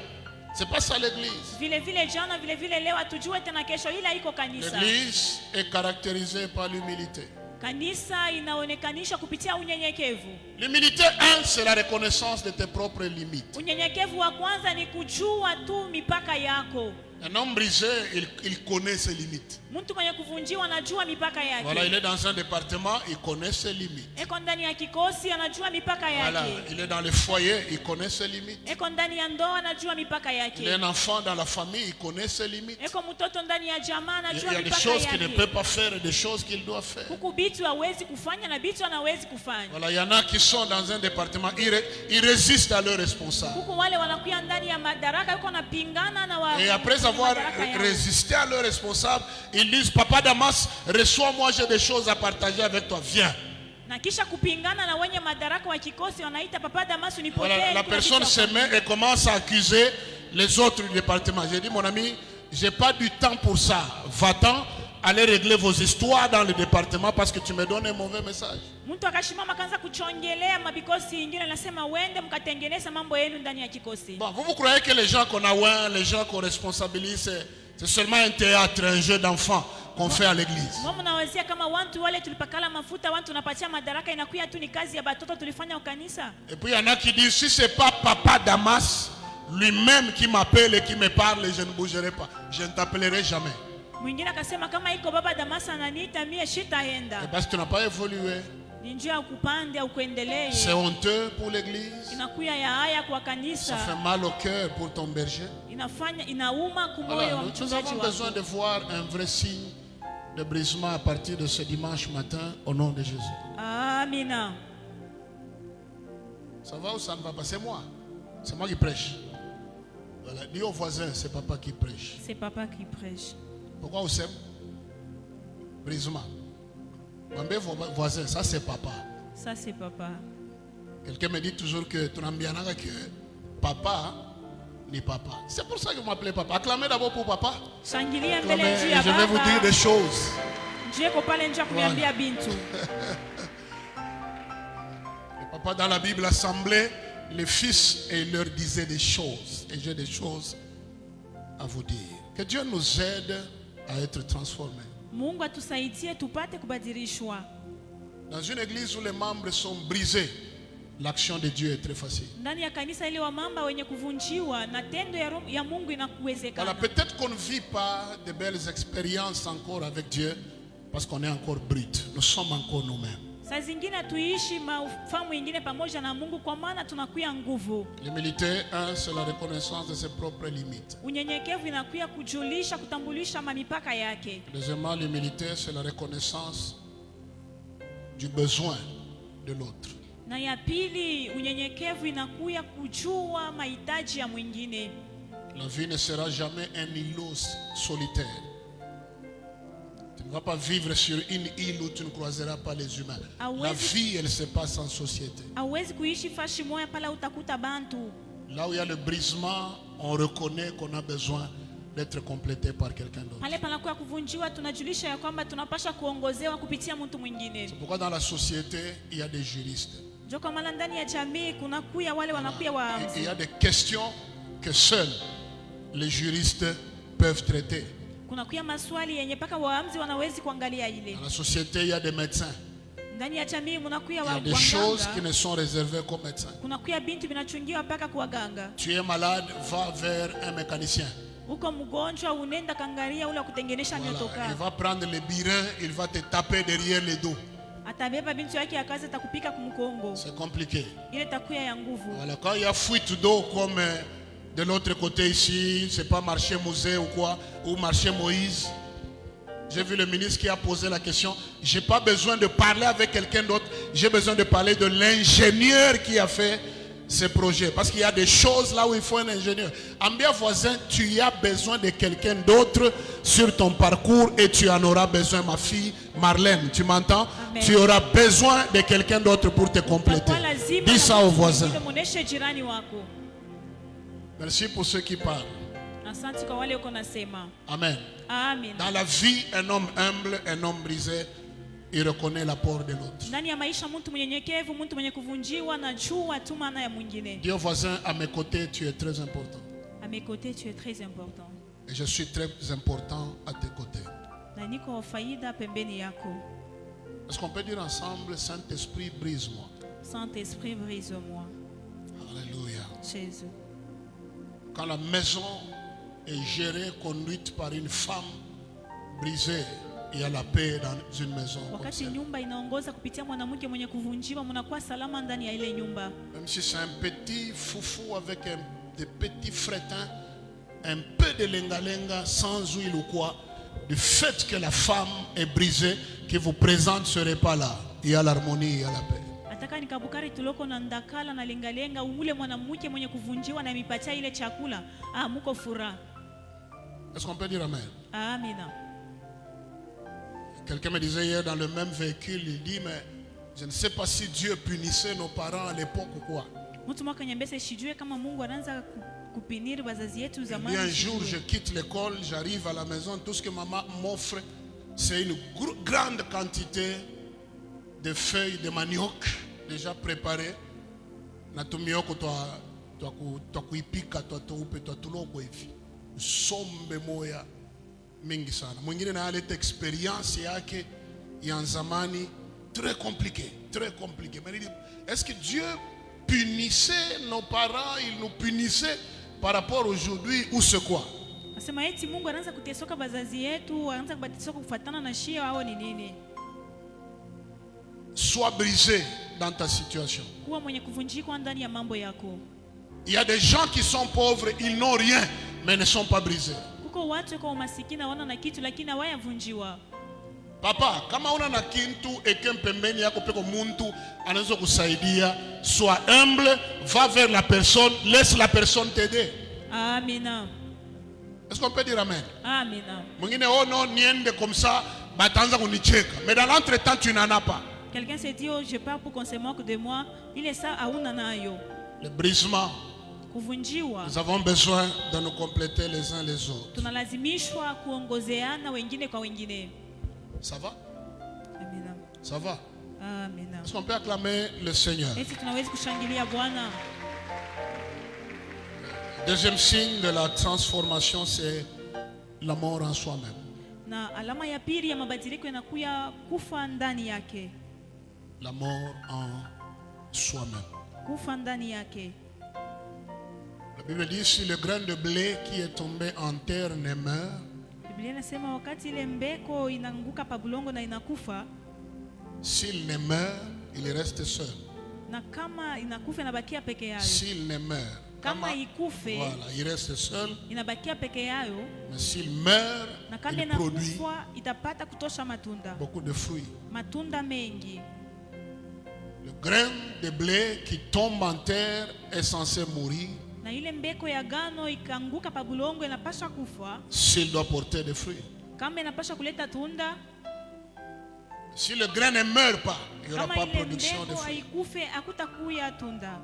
C'est pas ça l'église. Vile vile jana, vile vile leo atujue tena kesho, ila iko kanisa. L'église est caractérisée par l'humilité. Kanisa inaonekanishwa kupitia unyenyekevu. L'humilité, c'est la reconnaissance de tes propres limites. Unyenyekevu wa kwanza ni kujua tu mipaka yako. Un homme brisé, il connaît ses limites. Mtu mwenye kuvunjiwa anajua mipaka yake. Voilà, il est dans un département, il connaît ses limites. Eko ndani ya kikosi anajua mipaka Voilà, yake. il est dans le foyer, il connaît ses limites. Eko ndani ya ndoa anajua mipaka Il est yake. un enfant dans la famille, il connaît ses limites. Eko mtoto ndani ya jamaa Il anajua y a des mipaka choses qu'il ne peut yake. pas faire et des choses qu'il doit faire. Huku bitu hawezi kufanya na bitu anawezi kufanya. Voilà, il y en a qui sont dans un département, ils résistent à leurs responsables. Huku wale wanakuya ndani ya madaraka yuko napingana na wa. Et après avoir madaraka yao. résisté à leurs responsables, ils disent, Papa Damas, reçois-moi, j'ai des choses à partager avec toi, viens. Na kisha kupingana na wenye madaraka wa kikosi wanaita Papa Damasu nipokee. Voilà, la personne se met et commence à accuser les autres du département. J'ai dit, mon ami, j'ai pas du temps pour ça. Va-t'en, allez régler vos histoires dans le département parce que tu me donnes un mauvais message. Mtu akashimama kaanza kuchongelea mabikosi ingine, anasema wende mkatengeneza mambo yenu ndani ya kikosi. Bon, vous croyez que les gens qu'on a ouin, les gens qu'on responsabilise, c'est seulement un théâtre, un jeu d'enfants qu'on fait à l'église. Mwa mnawazia kama watu wale tulipakala mafuta, watu tunapatia madaraka, inakuwa tu ni kazi ya batoto tulifanya ukanisa. Et puis il y en a qui disent, si c'est pas Papa Damas lui-même qui m'appelle et qui me parle, je ne bougerai pas. Je ne t'appellerai jamais. Mwingine akasema kama iko Baba Damasa ananiita mie Et shitaenda. parce que tu n'as pas évolué. Ni njia ya kupande au kuendelee. C'est honteux pour l'église. Inakuya ya haya kwa Ça kanisa. fait mal au cœur pour ton berger. Inafanya inauma kumoyo Voilà, wa nous mchungaji avons wako. besoin de voir un vrai signe de brisement à partir de ce dimanche matin au nom de Jésus. Amina. Ça va ou ça ne va pas? C'est moi. C'est moi qui prêche. Voilà, dis au voisin, c'est papa qui prêche. C'est papa qui prêche. Pourquoi vous s'aimez? Brisement. Mwambie vos voisins, ça c'est papa. Ça c'est papa. Quelqu'un me dit toujours que tu n'as bien que papa ni papa. C'est pour ça que vous m'appelez papa. Acclamez d'abord pour papa. Shangilia mbele Acclamez, juu et ya je vais vous dire baba. des choses. Njie ko pale nje kuniambia bintu. Le papa dans la Bible assemblait les fils et il leur disait des choses. Et j'ai des choses à vous dire. Que Dieu nous aide à être transformés. Mungu atusaidie tupate kubadilishwa. Dans une église où les membres sont brisés, l'action de Dieu est très facile. Ndani ya kanisa ile wa mamba wenye kuvunjiwa na tendo ya Mungu Voilà, inakuwezekana. peut-être qu'on ne vit pas de belles expériences encore avec Dieu parce qu'on est encore brut. Nous sommes encore nous-mêmes. Saa zingine tuishi mafahamu ingine pamoja na Mungu kwa maana tunakuya nguvu. L'humilité, c'est la reconnaissance de ses propres limites. Unyenyekevu inakuya kujulisha, kutambulisha mamipaka yake. Deuxièmement, l'humilité, c'est la reconnaissance du besoin de l'autre. Na ya pili, unyenyekevu inakuya kujua mahitaji ya mwingine. La vie ne sera jamais un îlot solitaire. Tu ne vas pas vivre sur une île où tu ne croiseras pas les humains. La vie, elle se passe en société. Hauwezi kuishi fashi moja pala utakuta bantu. Là où il y a le brisement, on reconnaît qu'on a besoin d'être complété par quelqu'un d'autre. Pale panakuwa kuvunjiwa, tunajulisha ya kwamba tunapasha kuongozewa kupitia mtu mwingine. C'est pourquoi dans la société, il y a des juristes. Ndio kwa maana ndani ya jamii kunakuya wale wanakuya Il y waamuzi. a des questions que seuls les juristes peuvent traiter. Kunakuya maswali yenye paka waamuzi wanawezi kuangalia ile. Dans la société, il y a des médecins. Ndani ya jamii mnakuya Il y a des choses qui waganga. ne sont réservées qu'aux médecins. Kunakuya bintu vinachungiwa paka kwa waganga. Tu es malade, va vers un mécanicien. Uko mgonjwa unenda kangalia ule kutengenesha Voilà. Il nyotoka. va prendre le birin, il va te taper derrière le dos. Atabeba bintu yake ya kazi atakupika kumkongo. C'est compliqué. Ile takuya ya nguvu. Voilà. Quand il y a fuite d'eau comme de l'autre côté ici, c'est pas marché Musée ou quoi, ou marché Moïse. J'ai vu le ministre qui a posé la question. J'ai pas besoin de parler avec quelqu'un d'autre. J'ai besoin de parler de l'ingénieur qui a fait ce projet. Parce qu'il y a des choses là où il faut un ingénieur. Ambia voisin, tu as besoin de quelqu'un d'autre sur ton parcours et tu en auras besoin, ma fille Marlène. Tu m'entends? Amen. Tu auras besoin de quelqu'un d'autre pour te compléter. Kwa lazima Dis ça au voisin. Ile muoneshe jirani wako. Merci pour ceux qui parlent. Asante kwa wale uko nasema. Amen. Amen. Dans la vie, un homme humble, un homme brisé, il reconnaît l'apport de l'autre. Ndani ya maisha mtu mnyenyekevu, mtu mwenye kuvunjiwa na jua tu maana ya mwingine. Dis au voisin, à mes côtés, tu es très important. À mes côtés, tu es très important. Et je suis très important à tes côtés. Na niko faida pembeni yako. Est-ce qu'on peut dire ensemble, Saint-Esprit, brise-moi? Saint-Esprit, brise-moi. Alléluia. Jésus. Quand la maison est gérée, conduite par une femme brisée, il y a la paix dans une maison comme Wakati celle. nyumba inaongoza kupitia mwanamke mwenye kuvunjiwa, mnakuwa salama ndani ya ile nyumba. Même si c'est un petit foufou avec des petits frétins, un peu de lenga-lenga, sans huile ou quoi, du fait que la femme est brisée, qui vous présente ce repas-là, il y a l'harmonie, il y a la paix. Ataka nikabukari tuloko na ndakala na lengalenga, ule mwanamke mwenye kuvunjiwa na mipatia ile chakula, muko furaha. Est-ce qu'on peut dire amen? Amina. Quelqu'un me disait hier dans le même véhicule, il dit, mais je ne sais pas si Dieu punissait nos parents à l'époque ou quoi. Mtu mwaka nyambese shijue kama Mungu anaanza kupiniri wazazi yetu Et zamani. un jour, je quitte l'école, j'arrive à la maison, tout ce que maman m'offre, c'est une grande quantité de feuilles de manioc déjà préparées. Na tumioko twa kuipika twa tuupe twa tuloko hivi. Sombe moya mingi sana. Mwingine na aleta expérience yake ya zamani très compliqué, très compliqué. Mais il dit, est-ce que Dieu punissait nos parents, il nous punissait par rapport aujourd'hui ou c'est quoi? Asema eti Mungu anaanza kutesoka bazazi yetu, anaanza kubatisoka kufuatana na shia au ni nini? Sois brisé dans ta situation. Kuwa mwenye kuvunjika ndani ya mambo yako. Il y a des gens qui sont pauvres, ils n'ont rien, mais ne sont pas brisés. Kuko watu kwa umasikini wana na kitu lakini hawayavunjiwa. Papa, kama una na kintu eke pembeni yako peko muntu anaweza kusaidia, sois humble, va vers la personne, laisse la personne t'aider. Amina. Est-ce qu'on peut dire amen? Amina. Mwingine oh non niende comme ça, bataanza kunicheka. Mais dans l'entretemps tu n'en as pas. Quelqu'un s'est dit oh, je pars pour qu'on se moque de moi, il est ça hauna nayo. Le brisement, Kuvunjiwa. nous avons besoin de nous compléter les uns les autres. Tunalazimishwa kuongozeana wengine kwa wengine. Ça va? Amina. Ça va? Amina. Est-ce qu'on peut acclamer le Seigneur? Eti tunaweza kushangilia Bwana. Deuxième signe de la transformation, c'est l'amour en soi-même. Na alama ya pili ya mabadiliko inakuya kufa ndani yake. L'amour en soi-même. Kufa ndani yake. La Bible dit, si le grain de blé qui est tombé en terre ne meurt, Biblia inasema wakati ile mbeko inaanguka pa bulongo na inakufa, s'il ne meurt, il reste seul. na kama inakufa inabakia peke yayo. S'il ne meurt, Kama ikufe voilà, il reste seul. inabakia peke yayo, Mais s'il meurt, na kama il produit inakufa itapata kutosha matunda. beaucoup de fruits. Matunda mengi. Le grain de blé qui tombe en terre est censé mourir Na ile mbeko ya gano ikaanguka pa bulongo inapaswa kufa. s'il doit porter des fruits. Kama inapaswa kuleta tunda, Si le grain ne meurt pas, il n'y aura kama pas ile production de mbeko fruits. haikufe hakutakuya tunda.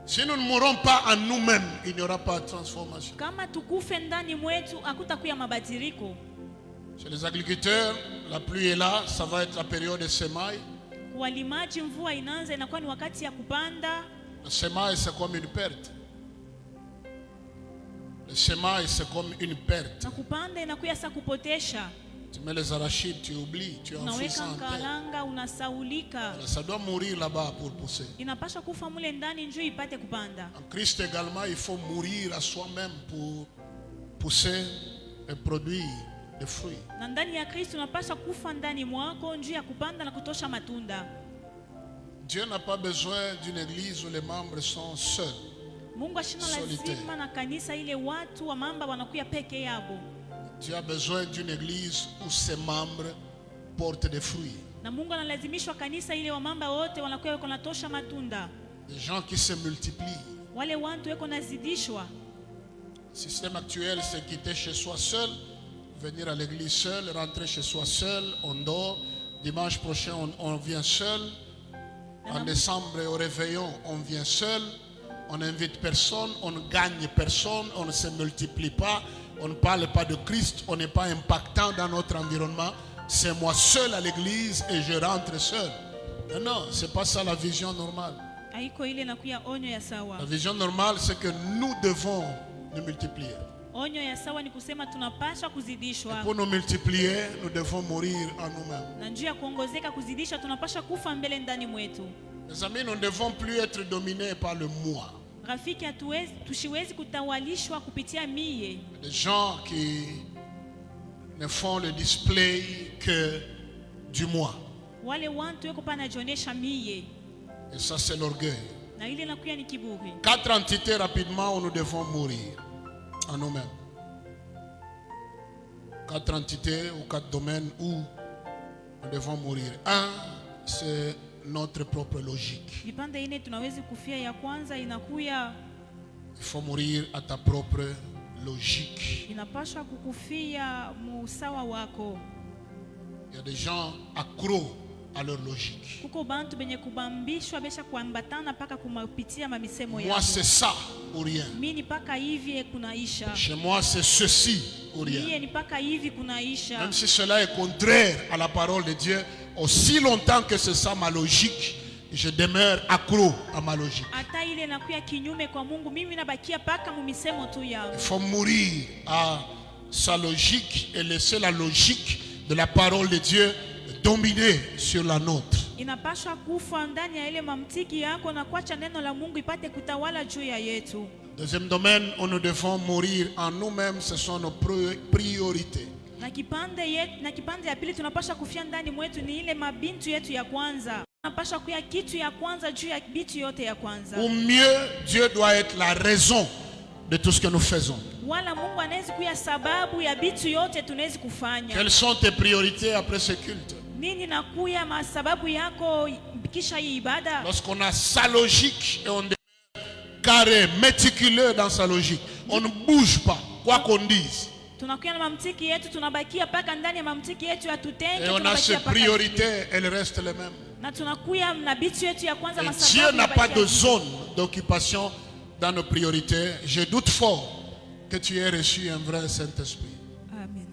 Si nous ne mourons pas en nous-mêmes, il n'y aura pas de transformation. Kama tukufe ndani mwetu hakutakuya mabadiliko. Chez les agriculteurs, la pluie est là, ça va être la période de semailles. Walimaji, mvua inaanza, inakuwa ni wakati ya kupanda. Le semaille, c'est comme une perte. Le semaille, c'est comme une perte. Na kupanda inakuya sa kupotesha. Tu mets les arachides, tu oublies, tu enfuis ça Unaweka en terre. kalanga, unasaulika. Ça doit mourir là-bas pour pousser. Inapaswa kufa mule ndani njoo ipate kupanda. En Christ également, il faut mourir à soi-même pour pousser et produire des fruits. Na ndani ya Kristo unapaswa kufa ndani mwako njoo ya kupanda na kutosha matunda. Dieu n'a pas besoin d'une église où les membres sont seuls. Mungu ashina lazima na kanisa ile watu wa mamba wanakuya peke yao. Dieu a besoin d'une église où ses membres portent des fruits. Na Mungu analazimishwa kanisa ile wa mamba wote wanakuwa wako natosha matunda. Des gens qui se multiplient. Wale watu wako nazidishwa. Le système actuel, c'est quitter chez soi seul, venir à l'église seul, rentrer chez soi seul, on dort. Dimanche prochain, on vient seul. En décembre, au réveillon, on vient seul. On n'invite personne, on ne gagne personne, on ne se multiplie pas, on ne parle pas de Christ, on n'est pas impactant dans notre environnement. C'est moi seul à l'église et je rentre seul. Non, ce n'est pas ça la vision normale. Haiko ile nakuya onyo ya sawa. La vision normale, c'est que nous devons nous multiplier. Onyo ya sawa ni kusema tunapaswa kuzidishwa. Pour nous multiplier, nous devons mourir en nous-mêmes. Na njia ya kuongezeka kuzidisha tunapaswa kufa mbele ndani mwetu. Mes amis, nous ne devons plus être dominés par le moi. Rafiki, tusiwezi kutawalishwa kupitia mie. Des gens qui ne font le display que du moi. Wale watu wako pana jionesha mie. Et ça, c'est l'orgueil. Na ile nakuya ni kiburi. 4 entités rapidement où nous devons mourir en nous-mêmes. 4 entités ou 4 domaines où nous devons mourir. 1, c'est notre propre logique. Vipande ine tunawezi kufia. Ya kwanza inakuya, Il faut mourir à ta propre logique. inapaswa kukufia musawa wako. Il y a des gens accros à leur logique. Kuko bantu benye kubambishwa besha kuambatana paka kumapitia mamisemo yao. Moi, c'est ça ou rien. Mimi ni paka hivi kunaisha. Chez moi, c'est ceci ou rien. Mie ni paka hivi kunaisha. Même si cela est contraire à la parole de Dieu, aussi longtemps que c'est ça ma logique, je demeure accro à ma logique. Hata ile nakuya kinyume kwa Mungu, mimi nabakia paka mumisemo tu yao. Il faut mourir à sa logique et laisser la logique de la parole de Dieu dominer sur la nôtre. Inapaswa kufa ndani ya ile mamtiki yako na kuacha neno la Mungu ipate kutawala juu ya yetu. Deuxième domaine où nous devons mourir en nous-mêmes, ce sont nos priorités. Na kipande ya pili tunapaswa kufia ndani mwetu ni ile mabintu yetu ya kwanza. Tunapaswa kuya kitu ya kwanza juu ya bitu yote ya kwanza. Ou mieux, Dieu doit être la raison de tout ce que nous faisons. Wala Mungu anaweza kuya sababu ya bitu yote tunaweza kufanya. Quelles sont tes priorités après ce culte? Nini nakuya masababu yako kisha hii ibada? Lorsqu'on a sa logique et on est carré, méticuleux dans sa logique, on ne bouge pas, quoi qu'on dise. Tunakuya na mamtiki yetu, tunabakia paka ndani ya mamtiki yetu atutenge. Et on a ses priorités, elles restent les mêmes. Na tunakuya na bitu yetu ya kwanza Et masababu. Dieu n'a pas de zone d'occupation dans nos priorités. Je doute fort que tu aies reçu un vrai Saint-Esprit. Amen.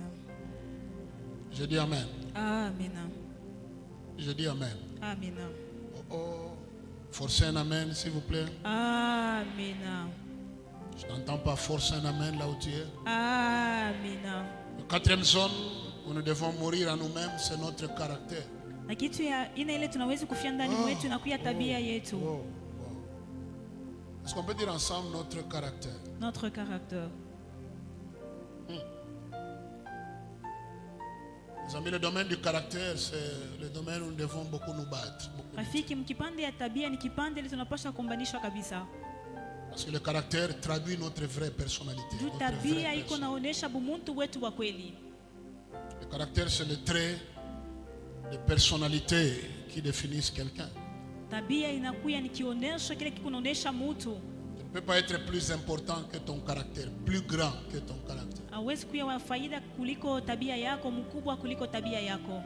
Je dis Amen. Amen. Je dis Amen. Amen. Oh, forcez un Amen, s'il vous plaît. Amen. Je n'entends pas forcer un Amen là où tu es. Amen. La 4e zone où nous devons mourir à nous-mêmes, c'est notre caractère. Na kitu ya ina ile tunaweza kufia ndani mwetu na kuya tabia yetu. Est-ce qu'on peut dire ensemble notre caractère? Notre caractère. Mes amis, le domaine du caractère, c'est le domaine où nous devons beaucoup nous battre. Rafiki, mkipande ya tabia ni kipande ile tunapaswa kuunganishwa kabisa. Parce que le caractère traduit notre vraie personnalité. Juu Notre tabia vraie iko naonesha bumuntu wetu wa kweli. Le caractère, c'est le trait de personnalité qui définissent quelqu'un. Tabia inakuya ni kionesho kile kikunaonesha mtu. Tu ne peux pas être plus important que ton caractère, plus grand que ton caractère. Hawezi kuwa wa faida kuliko tabia yako, mkubwa kuliko tabia yako.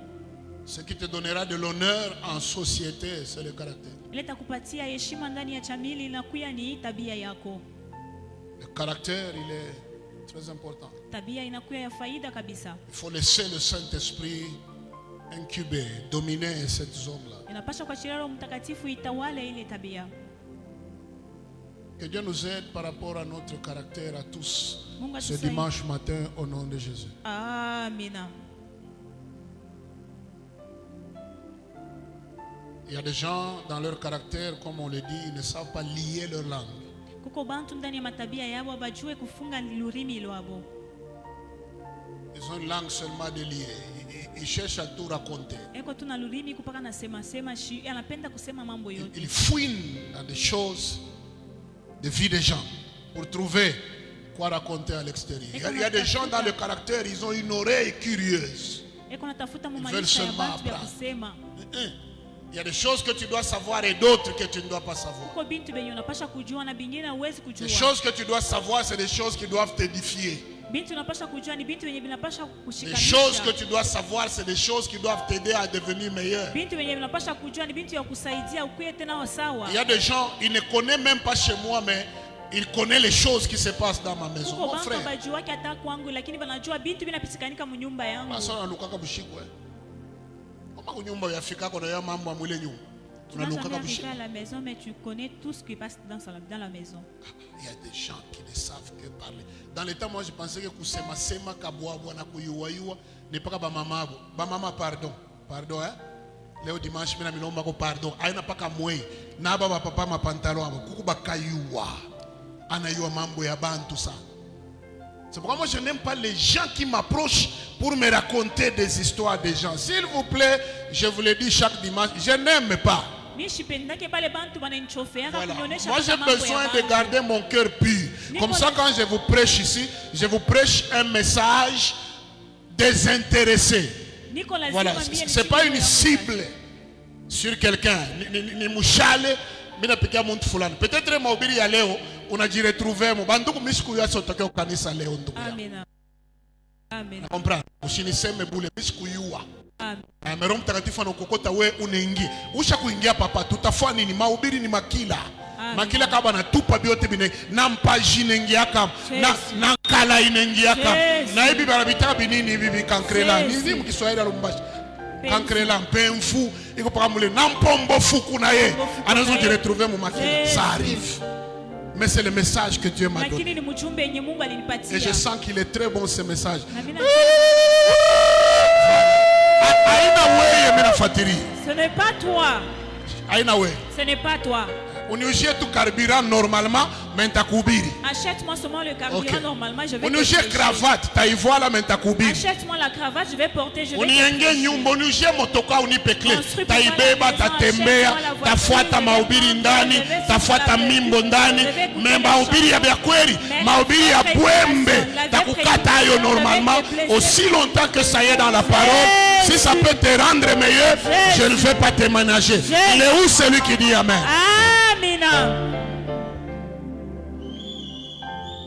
Ce qui te donnera de l'honneur en société, c'est le caractère. Ile takupatia heshima ndani ya chamili inakuya ni tabia yako. Le caractère, il est très important. Tabia inakuya ya faida kabisa. Il faut laisser le Saint-Esprit incuber, dominer ces hommes-là. Inapaswa kuachilia Roho Mtakatifu itawale ile tabia. Que Dieu nous aide par rapport à notre caractère à tous Mungu ce atusaidie. dimanche matin au nom de Jésus. Amina. Il y a des gens dans leur caractère, comme on le dit, ils ne savent pas lier leur langue. Kuko bantu ndani ya matabia yabo bajue kufunga lurimi lwabo. Ils ont une langue seulement de lier. Ils cherchent à tout raconter. Eko tuna lurimi kupaka na sema shi anapenda kusema mambo yote. Ils fouinent dans des choses de vie des gens pour trouver quoi raconter à l'extérieur. Il y a des gens dans le caractère, ils ont une oreille curieuse. Eko natafuta mu Ils veulent maisha ya seulement bantu ya apprendre. kusema. Il y a des choses que tu dois savoir et d'autres que tu ne dois pas savoir. Kuko bintu benye unapasha kujua na bingine huwezi Les kujua. choses que tu dois savoir, c'est des choses qui doivent t'édifier. Bintu unapasha kujua ni bintu benye binapasha Les choses que kushikanisha. tu dois savoir, c'est des choses qui doivent t'aider à devenir meilleur. Bintu benye binapasha kujua ni bintu ya kusaidia ukuye tena sawa. Il y a des gens, ils ne connaissent même pas chez moi, mais ils connaissent les choses qui se passent dans ma maison. Kuko Mon bantu frère, bajuaki hata kwangu lakini banajua bintu binapitikanika mu nyumba yangu. personne n'alukaka bushikwe. Kama kunyumba yafika kuna ya mambo amwile nyumba. Tu n'as jamais Unalukaka arrivé bushikwe. à la maison, mais tu connais tout ce qui passe dans la maison. Il y a des gens qui ne savent que parler. Dans le temps, moi, je pensais que kusema sema kabwabwa na kuyua yua n'est pas ba mama abo. Ba mama pardon. Pardon hein. Leo dimanche mina milomba ko pardon. Aina paka mwei. Na baba papa ma pantalon abo. Kuku bakayua. Anayua mambo ya bantu sana. C'est pourquoi moi je n'aime pas les gens qui m'approchent pour me raconter des histoires des gens. S'il vous plaît, je vous le dis chaque dimanche, je n'aime pas. Voilà. Moi j'ai besoin de garder mon cœur pur. Comme ça quand je vous prêche ici, je vous prêche un message désintéressé. Voilà, ce n'est pas une cible sur quelqu'un. Ni mouchale, mina pikia muntu fulani. Peut-être mahubiri ya leo unajiretrouver mo banduku misiku ya sotoke ukanisa leo ndugu. Amen. Amen. Comprendre. Usiniseme bule misiku yuwa. Amen. Roho Mtakatifu anakukota we unaingia. Usha kuingia papa tutafua nini? Mahubiri ni makila. Makila kaba na tupa biote bine na mpaji inengiaka na kala inengiaka na hivi barabita binini hivi kankrela nini mkiswahili alumbashi kankrela mpemfu iko paka mule na mpombo fuku na ye anazo jiretrouver mu makila ça arrive mais c'est le message que Dieu m'a donné et je sens qu'il est très bon ce message. Aina wewe mimi nafuatilia. Ce n'est pas toi. Aina wewe. Ce n'est pas toi. Uniuzie tu carburant normalement, mais nitakuhubiri. Achète-moi seulement le carburant normalement, je vais te Uniuzie prêcher. cravate, taivoila mais nitakuhubiri. Achète-moi la cravate, je vais porter, je vais te Unienge prêcher. nyumba, uniuzie motoka unipe clé. Construis Taibeba, la maison, tatembea, achète-moi la voiture, tafuata je vais mahubiri prendre, ndani, je vais tafuata sur la mimbo voiture, ndani, je vais goûter mais les mahubiri ya chansons. kweli, Mais mahubiri la ya vraie bwembe, prédication, la vraie takukata prédication, yo normalement, avec des aussi blessés. longtemps que ça y est dans la parole. Si ça peut te rendre meilleur, je ne vais pas te ménager. Il est où celui qui dit Amen? Amina.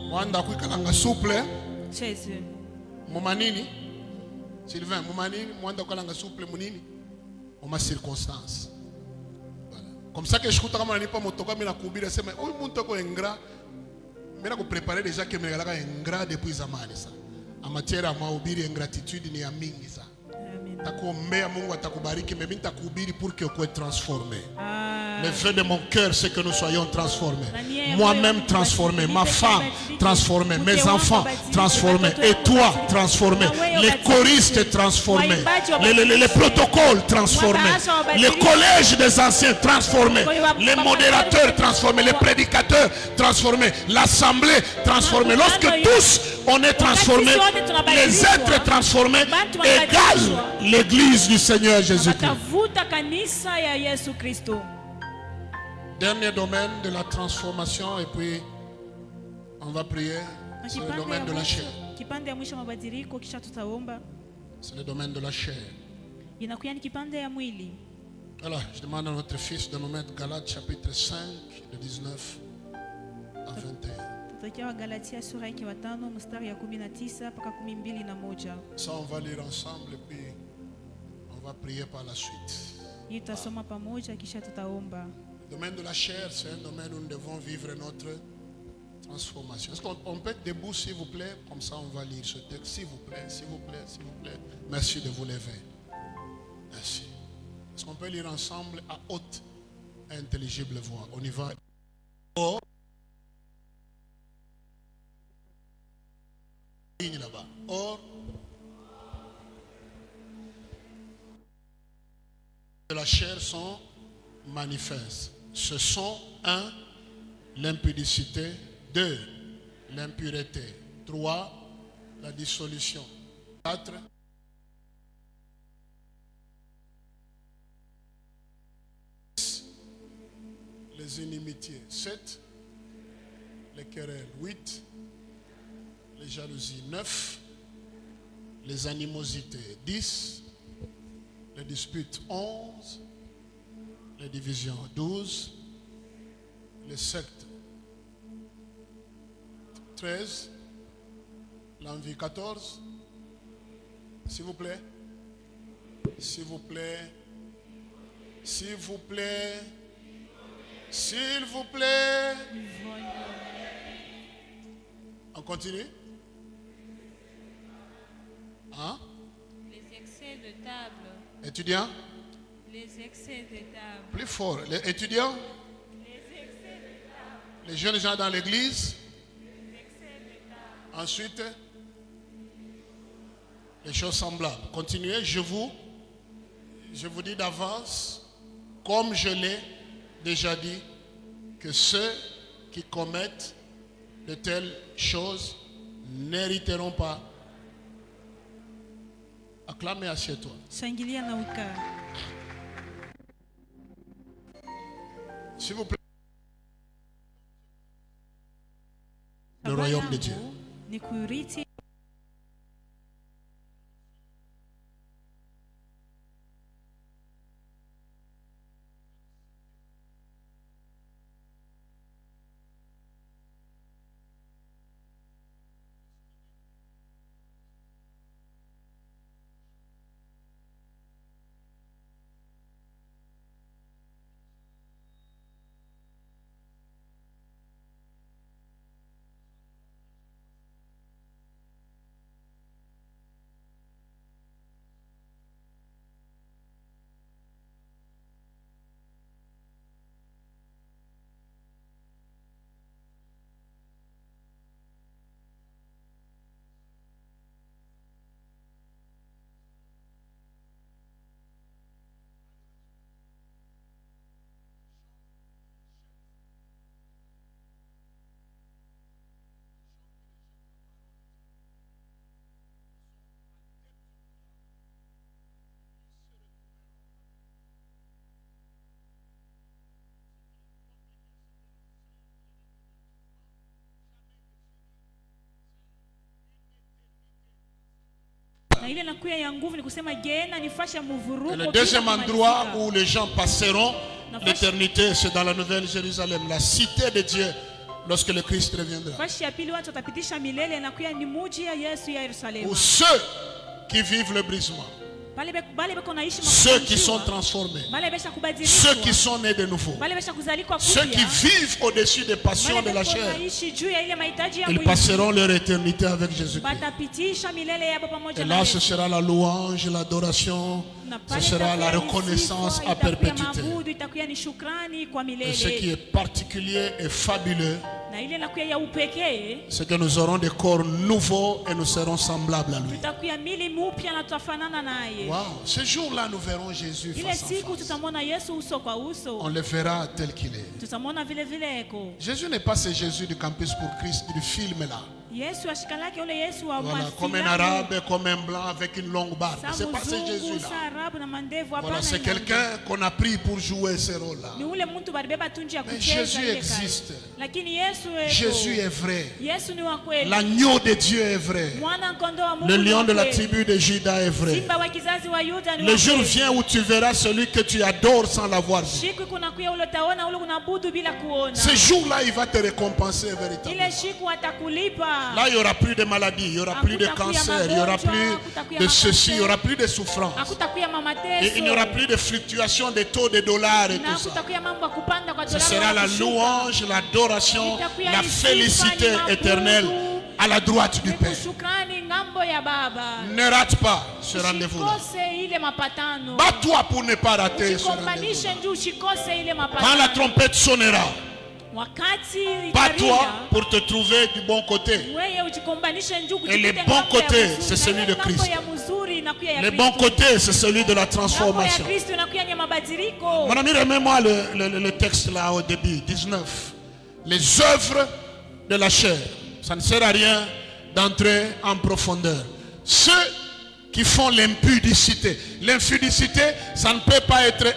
Mwanda kuikalanga souple. Jésus. Mumanini Sylvain, mumanini mwanda kukalanga souple munini oma circonstance. Voilà. Comme ça que je kuta kama nanipa motoka mimi nakuhubiri sema huyu mtu ako ingrat. Mimi nakuprepare déjà que mimi ngalaka ingrat depuis zamani ça. En matière ya mahubiri ingratitude ni ya mingi ça. Amen. Takuombea Mungu atakubariki mais mimi nitakuhubiri pour que uwe transformé. Le Amen. vœu de mon cœur, c'est que nous soyons transformés. Moi-même transformé, ma femme transformée, mes enfants transformés, et toi transformé, les choristes transformés, les protocoles transformés, les collèges des anciens transformés, les modérateurs transformés, les prédicateurs transformés, l'assemblée transformée. Lorsque tous on est transformés, les êtres transformés égalent l'église du Seigneur Jésus-Christ. Watavuta kanisa ya Yesu Kristo. Dernier domaine de la transformation et puis on va prier. C'est le domaine de la chair. Kipande ya mwisho mabadiliko kisha tutaomba. C'est le domaine de la chair. Inakuwa ni kipande ya mwili. Voilà, je demande à notre fils de nous mettre Galates chapitre 5, de 19 à 21. Tutokea wa Galatia sura yake 5 mstari ya 19 mpaka 21. Ça, on va lire ensemble et puis on On va prier par la suite. Hii tutasoma pamoja kisha tutaomba. Le domaine de la chair, c'est un domaine où nous devons vivre notre transformation. Est-ce qu'on peut être debout, s'il vous plaît? Comme ça, on va lire ce texte. S'il vous plaît, s'il vous plaît, s'il vous plaît. Merci de vous lever. Merci. Est-ce qu'on peut lire ensemble à haute et intelligible voix? On y va. Or, ligne là-bas. Or, de la chair sont manifestes. Ce sont 1. L'impudicité. 2. L'impureté. 3. La dissolution. 4. Les inimitiés. 7. Les querelles. 8. Les jalousies. 9. Les animosités. 10. Les disputes. 11. Les divisions. 12. Les sectes. 13. L'envie. 14. S'il vous plaît. S'il vous plaît. S'il vous plaît. S'il vous plaît. On continue. Hein? Les excès de table. Étudiants? Les excès de table. Plus fort. Les étudiants? Les jeunes gens dans l'église? Ensuite, les choses semblables. Continuez, je vous dis d'avance, comme je l'ai déjà dit, que ceux qui commettent de telles choses n'hériteront pas. Acclamez, assieds-toi. Shangilia na ukaa. S'il vous plaît. Le royaume de Dieu. Ni kuirithi na ile nakuya ya nguvu ni kusema Gehenna ni fasha mvuruko. Et le deuxième endroit où les gens passeront l'éternité, c'est dans la Nouvelle Jérusalem, la cité de Dieu, lorsque le Christ reviendra. Fashi ya pili watu watapitisha milele nakuya ni muji ya Yesu ya Yerusalemu. Pour ceux qui vivent le brisement, ceux qui sont transformés, ceux qui sont nés de nouveau, ceux qui vivent au-dessus des passions de la chair, ils passeront leur éternité avec Jésus-Christ. Et là, ce sera la louange, l'adoration, ce sera la reconnaissance à perpétuité. Et ce qui est particulier et fabuleux, c'est que nous aurons des corps nouveaux et nous serons semblables à lui. Wow. Ce jour-là, nous verrons Jésus face à face. On le verra tel qu'il est. Jésus n'est pas ce Jésus du Campus pour Christ, du film là. Voilà, comme un arabe, comme un blanc avec une longue barbe. C'est pas ce Jésus-là. Voilà, c'est quelqu'un qu'on a pris pour jouer ce rôle-là. Mais Jésus existe. Jésus est vrai. L'agneau de Dieu est vrai. Le lion de la tribu de Juda est vrai. Le jour vient où tu verras celui que tu adores sans l'avoir vu. Ce jour-là, il va te récompenser véritablement. Là, il n'y aura plus de maladies, il n'y aura plus de cancer, il n'y aura plus de ceci, il n'y aura plus de souffrance. Et il n'y aura plus de fluctuations des taux de dollars et tout ça. Ce sera la louange, l'adoration, la félicité éternelle à la droite du Père. Ne rate pas ce rendez-vous-là. Bats-toi pour ne pas rater ce rendez-vous-là. Quand la trompette sonnera, bats-toi pour te trouver du bon côté. Et le bon côté, c'est celui de Christ. Le bon côté, c'est celui de la transformation. Mon ami, remets-moi le texte là au début, 19. Les œuvres de la chair. Ça ne sert à rien d'entrer en profondeur. Ceux qui font l'impudicité. L'impudicité, ça ne peut pas être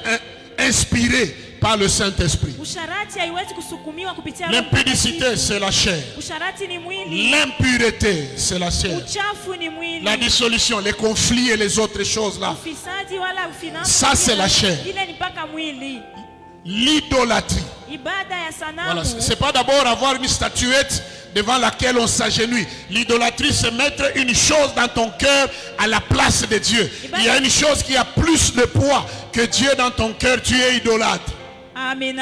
inspiré par le Saint-Esprit. L'impudicité, c'est la chair. L'impureté, c'est la chair. La dissolution, les conflits et les autres choses là. Ça, c'est la chair. L'idolâtrie. Voilà. Ce n'est pas d'abord avoir une statuette devant laquelle on s'agenouille. L'idolâtrie, c'est mettre une chose dans ton cœur à la place de Dieu. Il y a une chose qui a plus de poids que Dieu dans ton cœur. Tu es idolâtre. Amen.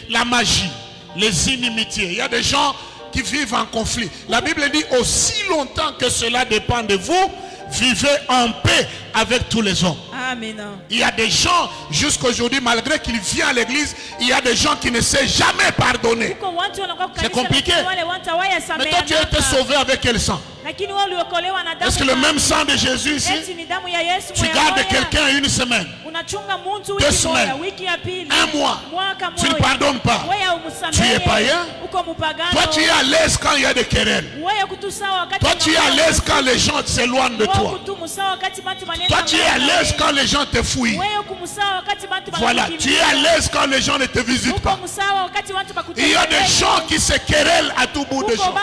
La magie, les inimitiés. Il y a des gens qui vivent en conflit. La Bible dit aussi longtemps que cela dépend de vous, vivez en paix avec tous les hommes. Amen. Il y a des gens, jusqu'aujourd'hui, malgré qu'ils viennent à l'église, il y a des gens qui ne savent jamais pardonner. C'est compliqué. Mais toi, tu as été sauvé avec quel sang? Est-ce que le même sang de Jésus ici, tu gardes quelqu'un une semaine, 2 semaines, 1 mois, tu ne pardonnes pas, tu es païen? Toi, tu es à l'aise quand il y a des querelles. Toi, tu es à l'aise quand les gens s'éloignent de toi. Toi, tu es à l'aise quand les gens te fouillent. Voilà, tu es à l'aise quand les gens ne te visitent pas. Il y a des gens qui se querellent à tout bout de champ.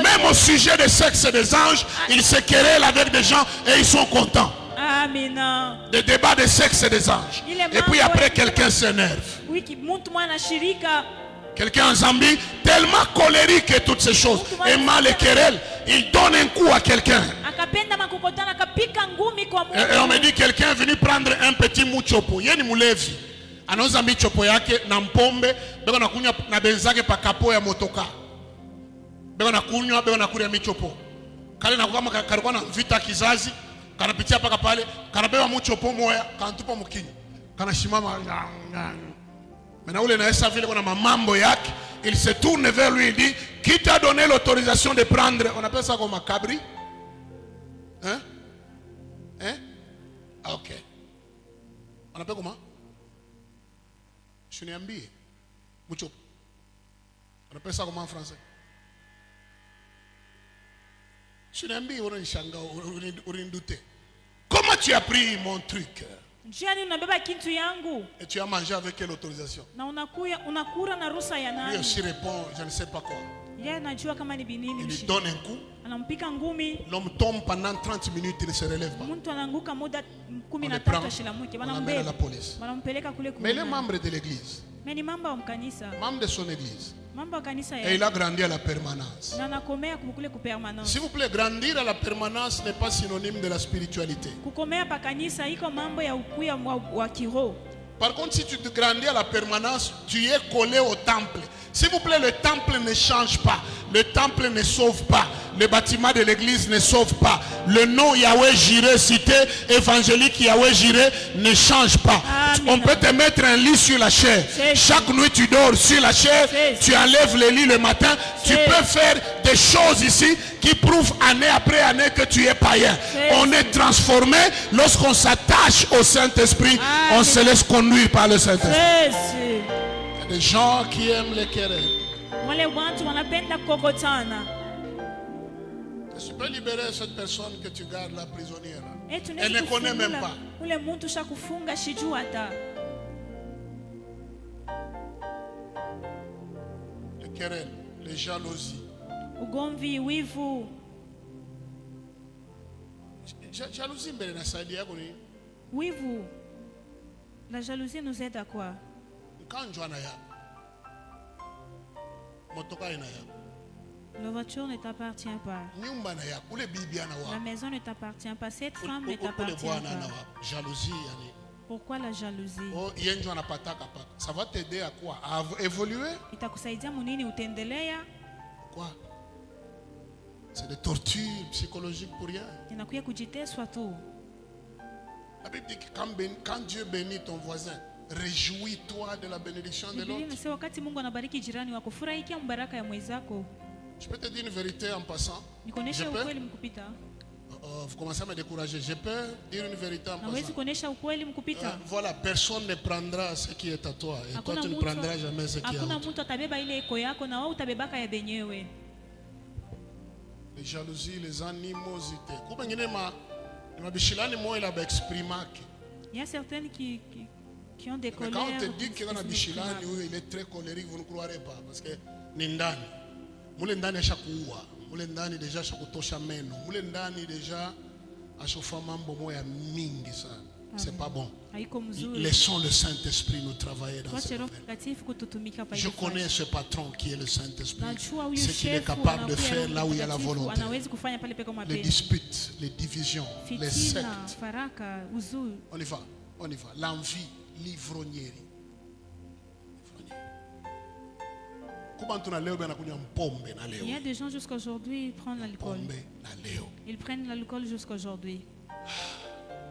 Même au sujet des sexes et des anges, ils se querellent avec des gens et ils sont contents. Amen. Des débats des sexes et des anges. Et puis après, quelqu'un s'énerve. Quelqu'un en Zambie, tellement colérique et toutes ces choses, aimant les querelles, il donne un coup à quelqu'un. Et on me dit, quelqu'un est venu prendre un petit muchopo. Yeni mulevi. Anauza michopo yake na mpombe, bego nakunywa na benzake pa kapo ya motoka. Bego nakunywa, bego nakunywa michopo. Kale nakukama kalikuwa na vita kizazi, kanapitia paka pale, kanabeba muchopo moya, kanatupa mkinyo. Kanashimama. Maintenant, il se tourne vers lui et dit, qui t'a donné l'autorisation de prendre, on appelle ça comme un cabri? Hein? Hein? Ah, ok. On appelle comment? Je suis ambillé. Mucho. On appelle ça comment en français? Je suis ambillé, on est douté. Comment tu as pris mon truc? Et tu as mangé avec quelle autorisation? Lui aussi répond, je ne sais pas quoi. Il lui donne un coup. L'homme tombe pendant 30 minutes, il ne se relève pas. On le prend, on l'amène à la police. Mais il est membre de l'église, membre de son église. Et il a grandi à la permanence. S'il vous plaît, grandir à la permanence n'est pas synonyme de la spiritualité. Par contre, si tu te grandis à la permanence, tu es collé au temple. S'il vous plaît, le temple ne change pas. Le temple ne sauve pas. Le bâtiment de l'église ne sauve pas. Le nom Yahweh Jireh, cité évangélique Yahweh Jireh, ne change pas. Amen. On peut te mettre un lit sur la chair. Chaque nuit tu dors sur la chair. Tu enlèves le lit le matin. Tu peux faire des choses ici qui prouvent année après année que tu es païen. On est transformé lorsqu'on s'attache au Saint-Esprit. On se laisse conduire par le Saint-Esprit. Il y a des gens qui aiment les querelles. Tu peux libérer cette personne que tu gardes la prisonnière. Elle ne connaît même pas. Les querelles, les jalousies. Jalousie, la jalousie nous aide à quoi? La voiture ne t'appartient pas. Nyumba na yako, ule bibi ana La wapi? maison ne t'appartient pas. Cette femme ne Ule t'appartient bwana ana pas. wapi? Jalousie yani. Pourquoi la jalousie? Oh, yenjo anapataka paka. Ça va t'aider à quoi? À évoluer? Itakusaidia munini utaendelea? Quoi? C'est des tortures psychologiques pour rien. Inakuya kujiteswa tu. La Bible dit que quand Dieu bénit ton voisin, réjouis-toi de la bénédiction de Biblia l'autre. inasema wakati Mungu anabariki jirani wako, furahikia mbaraka ya mwenzako. Je peux te dire une vérité en passant. Nikuonesha Je peux? ukweli mkupita. Vous commencez à me décourager. Je peux dire une vérité en Nawezi passant. kuonesha ukweli mkupita. Voilà, personne ne prendra ce qui est à toi. Et toi, tu ne prendras jamais ce qui est à hakuna toi. mtu atabeba ile eko yako na wewe utabebaka ya benyewe. Les jalousies, les animosités. Kumbe ngine mabishilani moyo la baexprimake. Il y a certaines qui ont des Mais colères. quand on te dit qui que se bishilani expriment. huyo il est très colérique, vous ne croirez pas parce que ni ndani. Mule ndani ashakuua. Mule ndani deja ashakutosha meno. Mule ndani deja ashofa mambo moya mingi sana. C'est pas bon. Haiko mzuri. Laissons le Saint-Esprit nous travailler dans Tuache ce Roho domaine. Mtakatifu kututumika pa Je ile connais fasi. ce patron qui est le Saint-Esprit. Najua huyu Ce qu'il est shefu capable de anakuya faire Roho là où il y a la Mtakatifu, volonté. anawezi kufanya pale peko Les mapenzi. disputes, les divisions, les Fitina, sectes. faraka, uzuri. On y va, on y va. L'envie, l'ivrognerie. Comment tu leo bana kunywa mpombe na leo? Il y a des gens jusqu'aujourd'hui, ils prennent l'alcool. Pombe na leo. Ils prennent l'alcool jusqu'aujourd'hui.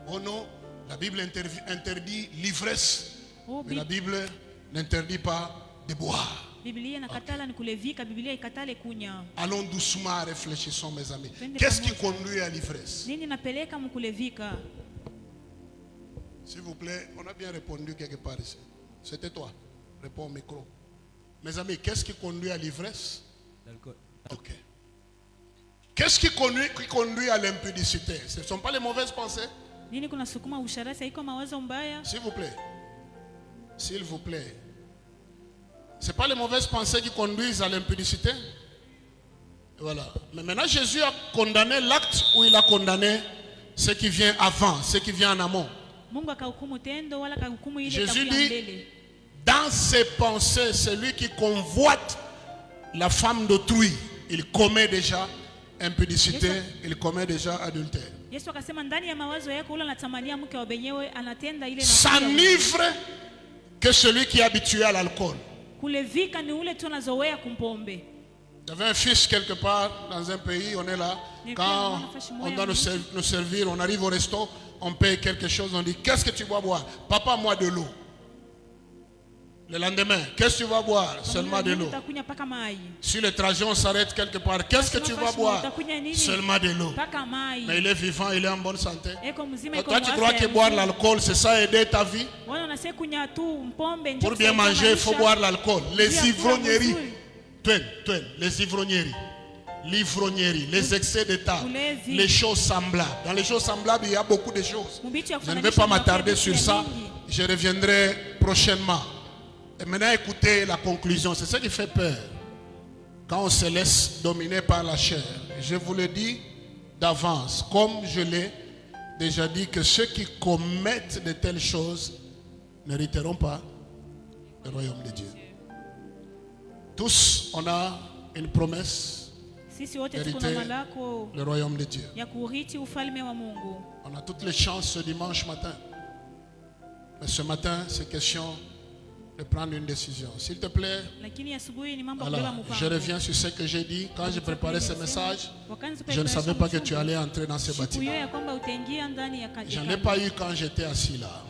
Oh non, la Bible interdit l'ivresse. Oh, Mais la Bible n'interdit pas de boire. Biblia inakatala ni kulevika, Biblia ikatale kunya. Allons doucement, réfléchissons mes amis. Twende Qu'est-ce qui pamoja. conduit à l'ivresse? Nini napeleka mkulevika? S'il vous plaît, on a bien répondu quelque part ici. C'était toi. Réponds au micro. Mes amis, qu'est-ce qui conduit à l'ivresse? L'alcool. Ok. Qu'est-ce qui conduit à l'impudicité? Ce ne sont pas les mauvaises pensées? Nini kuna sukuma usharasi, haiko mawazo mbaya? S'il vous plaît. S'il vous plaît. Ce n'est pas les mauvaises pensées qui conduisent à l'impudicité? Voilà. Mais maintenant, Jésus a condamné l'acte ou il a condamné ce qui vient avant, ce qui vient en amont. Mungu akahukumu tendo wala akahukumu ile Jésus itakuya dit, mbele. dans ses pensées, celui qui convoite la femme d'autrui, il commet déjà impudicité, il commet déjà adultère. Yesu akasema ndani ya mawazo yako ule anatamania mke wa benyewe anatenda ile na S'enivre que celui qui est habitué à l'alcool. kulevika ni ule tu anazoea kumpombe. J'avais un fils quelque part dans un pays, on est là. Quand on doit nous servir, on arrive au resto, on paye quelque chose, on dit qu'est-ce que tu vas boire? Papa, moi de l'eau. Le lendemain, qu'est-ce que tu vas boire? Seulement de l'eau. Utakunya paka mai. Si le trajet on s'arrête quelque part, qu'est-ce que tu vas boire? Seulement de l'eau. Paka mai. Mais il est vivant, il est en bonne santé. Eko mzima, eko Toi, tu mwafya crois que ya boire mzuri. l'alcool, c'est ça aider ta vie? Wana unasema kunya tu mpombe ndio Pour bien kusaidia manger, il faut maisha. boire l'alcool. Les Ndio hakuna ivrogneries. mzuri. Les ivrogneries. L'ivrognerie, les excès de table, Ulevi. les choses semblables. Dans les choses semblables, il y a beaucoup de choses. Mbichi ya Je ne vais kufananisha pas na m'attarder vitu sur ya ça. mingi. Je reviendrai prochainement. Et maintenant, écoutez la conclusion. C'est ça qui fait peur. Quand on se laisse dominer par la chair. Je vous le dis d'avance, comme je l'ai déjà dit, que ceux qui commettent de telles choses n'hériteront pas le royaume de Dieu. Tous, on a une promesse, Sisi wote tuko Hérité. na malako le royaume de Dieu. ya kurithi ufalme wa Mungu. On a toutes les chances ce dimanche matin. Mais ce matin, c'est question de prendre une décision. S'il te plaît, Lakini asubuhi ni mambo ya kubeba voilà, mpango. je reviens sur ce que j'ai dit. Quand j'ai préparé ce message, Wakati je ne savais pas que tu ujumbe, allais entrer dans ce siku hiyo bâtiment. ya kwamba utaingia ndani ya Je ne kanisa. l'ai pas eu quand j'étais assis là.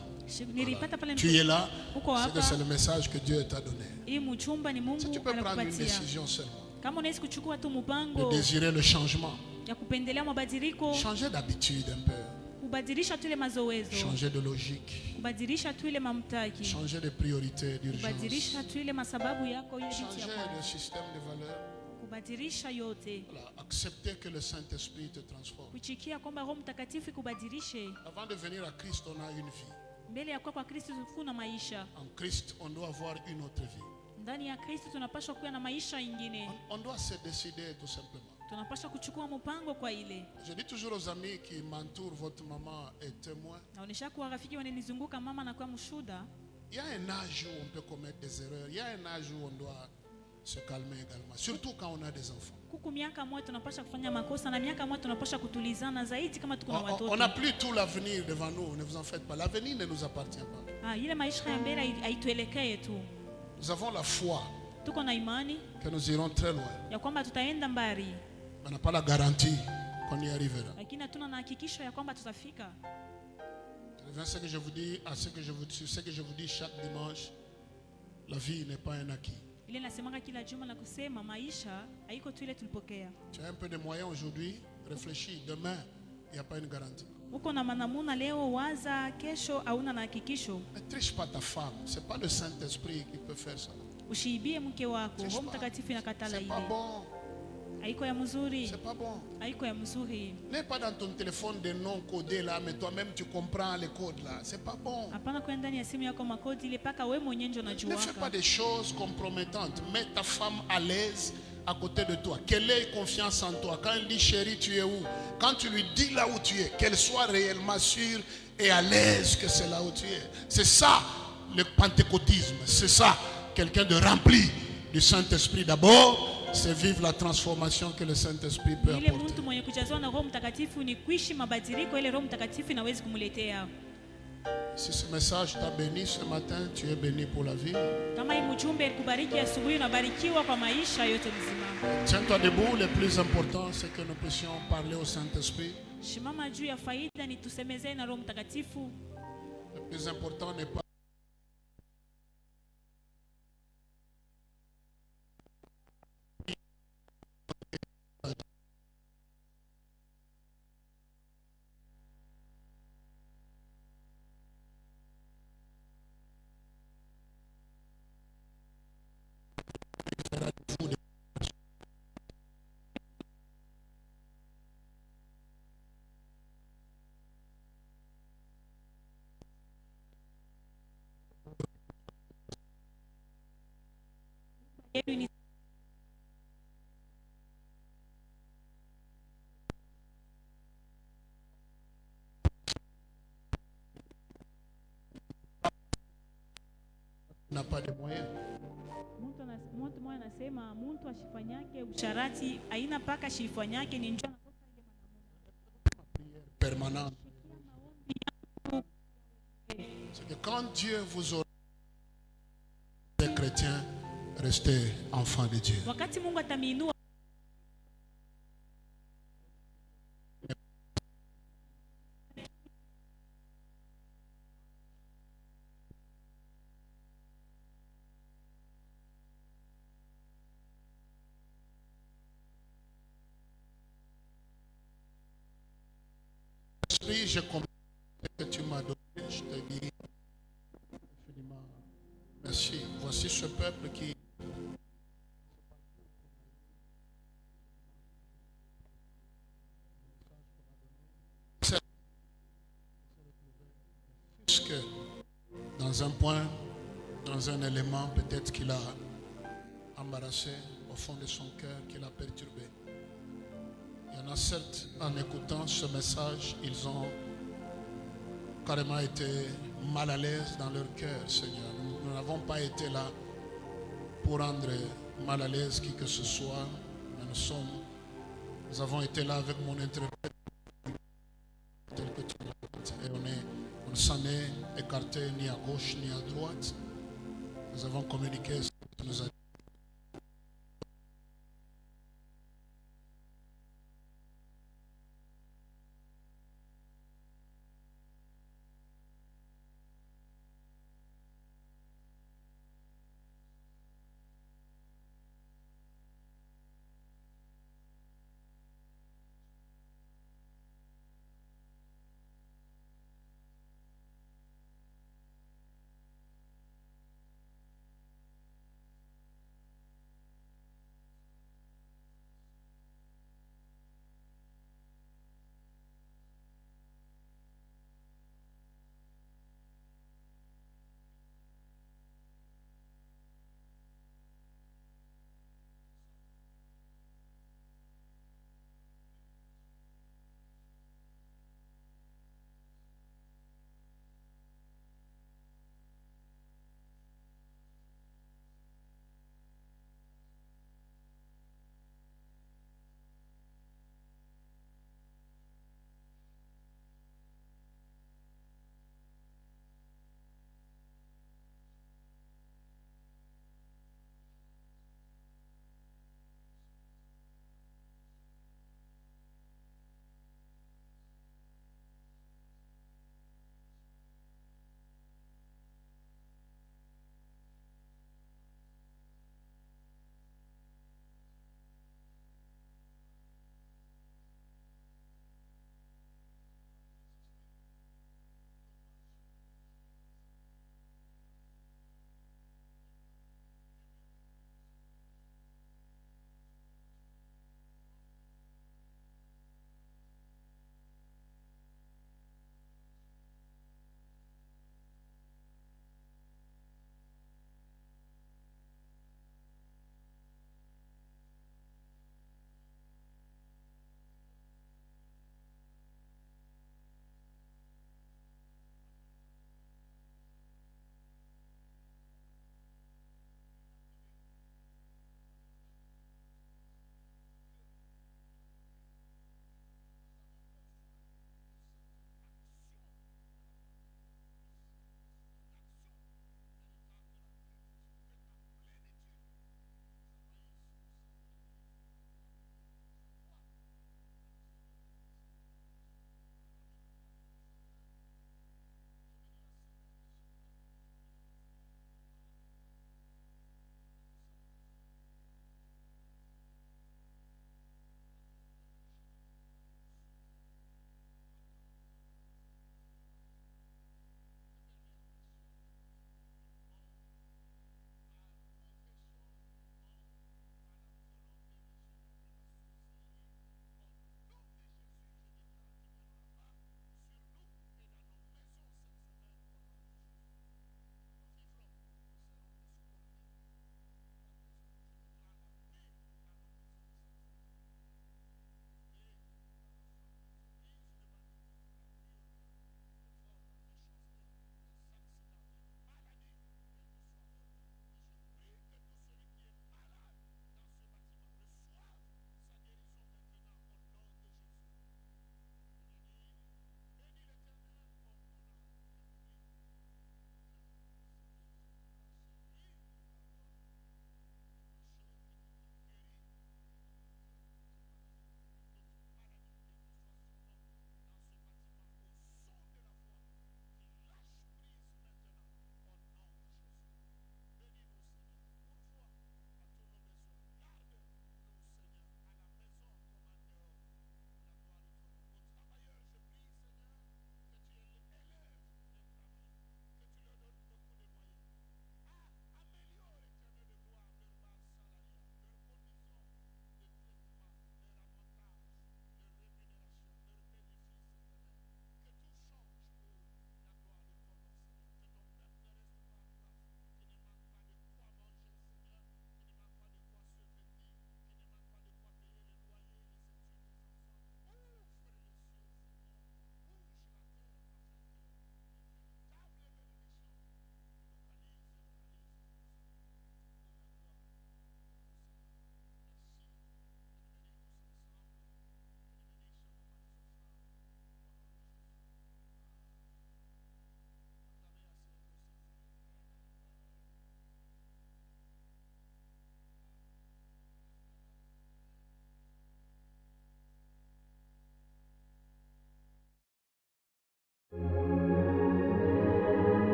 Nilipata pale Tu es là, uko c'est que hapa. c'est le message que Dieu t'a donné. Hii mchumba ni Si Mungu tu peux prendre une anakupatia. décision seulement, Kama unaweza kuchukua tu de mpango désirer le changement, ya kupendelea mabadiliko, changer d'habitude un peu, kubadilisha tu ile mazoezo, changer de logique, kubadilisha tu ile mamtaki, changer de priorité, d'urgence, kubadilisha tu ile masababu yako ile vitu ya changer kwanza, de système de valeurs. kubadilisha yote, Voilà, accepter que le Saint-Esprit te transforme. kuchikia kwamba Roho Mtakatifu kubadilishe. Avant de venir à Christ, on a une vie. Mbele ya kwa Kristo kuna maisha. En Christ, on doit avoir une autre vie. Ndani ya Kristo tunapaswa kuwa na maisha ingine. On doit se décider tout simplement. Tunapaswa kuchukua mpango kwa ile. Je dis toujours aux amis qui m'entourent, votre maman est témoin. Naonesha kuwa rafiki wananizunguka, mama na kwa mshuda. Il y a un âge où on peut commettre des erreurs. Il y a un âge où on doit se calmer également. Surtout quand on a des enfants. Kuku miaka moja tunapasha kufanya makosa na miaka moja tunapasha kutulizana zaidi kama tuko na watoto. On n'a plus tout l'avenir devant nous, ne vous en faites pas. L'avenir ne nous appartient pas. Ile maisha ya mbele haituelekee tu. Nous avons la foi Tuko na imani que nous irons très loin. ya kwamba tutaenda mbali. On n'a pas la garantie qu'on y arrivera. Lakini hatuna na hakikisho ya kwamba tutafika. Je reviens à ce que je vous dis, sur ce que je vous dis chaque dimanche. La vie n'est pas un acquis. Ile nasemanga kila juma na kusema maisha haiko tu ile tulipokea. Tu as un peu de moyens aujourd'hui, réfléchis. Demain, il n'y a pas une garantie. Uko na manamuna leo, waza kesho hauna na hakikisho. Ne triche pas ta femme. Ce n'est pas le Saint-Esprit qui peut faire ça. Usiibie mke wako. Triche Roho pas. Mtakatifu inakatala C'est ile. pas bon. Haiko ya mzuri. C'est pas bon. Haiko ya mzuri. N'aie pas dans ton téléphone des noms codés là, mais toi-même tu comprends les codes là. C'est pas bon. Hapana kwenda ndani ya simu yako makodi ile paka wewe mwenyewe ndio Ne fais pas unajuaka. des choses compromettantes. Mets ta femme à l'aise à côté de toi. Qu'elle ait confiance en toi. Quand elle dit chérie, tu es où? Quand tu lui dis là où tu es, qu'elle soit réellement sûre et à l'aise que c'est là où tu es. C'est ça le pentecôtisme. C'est ça quelqu'un de rempli du Saint-Esprit. D'abord, c'est vivre la transformation que le Saint-Esprit peut Ile apporter. mtu mwenye kujazwa na Roho Mtakatifu ni kuishi mabadiliko ile Roho Mtakatifu inaweza kumletea. Si ce message t'a béni ce matin, tu es béni pour la vie. Kama hii mjumbe kubariki asubuhi, unabarikiwa kwa maisha yote mzima. Tiens-toi debout. Le plus important, c'est que nous puissions parler au Saint-Esprit. Shimama juu ya faida ni tusemezee na Roho Mtakatifu. Le plus important n'est pas Yenu ni n'a pas de moyens. mtu mmoja anasema mtu ashifanyake usharati aina paka shifanyake ni njoo Permanent. C'est que quand Dieu vous aura des chrétiens, restez enfants de Dieu. wakati Mungu atamiinua Esprit, je comprends ce que tu m'as donné. Je te dis infiniment merci. Voici ce peuple qui puisque dans un point, dans un élément, peut-être qu'il a embarrassé au fond de son cœur, qu'il a perturbé. Il y en a certes, en écoutant ce message, ils ont carrément été mal à l'aise dans leur cœur, Seigneur. Nous n'avons pas été là pour rendre mal à l'aise qui que ce soit, mais nous avons été là avec mon interprète tel que tu l'as dit. Et on ne s'en est écarté ni à gauche ni à droite. Nous avons communiqué ce que tu nous as dit.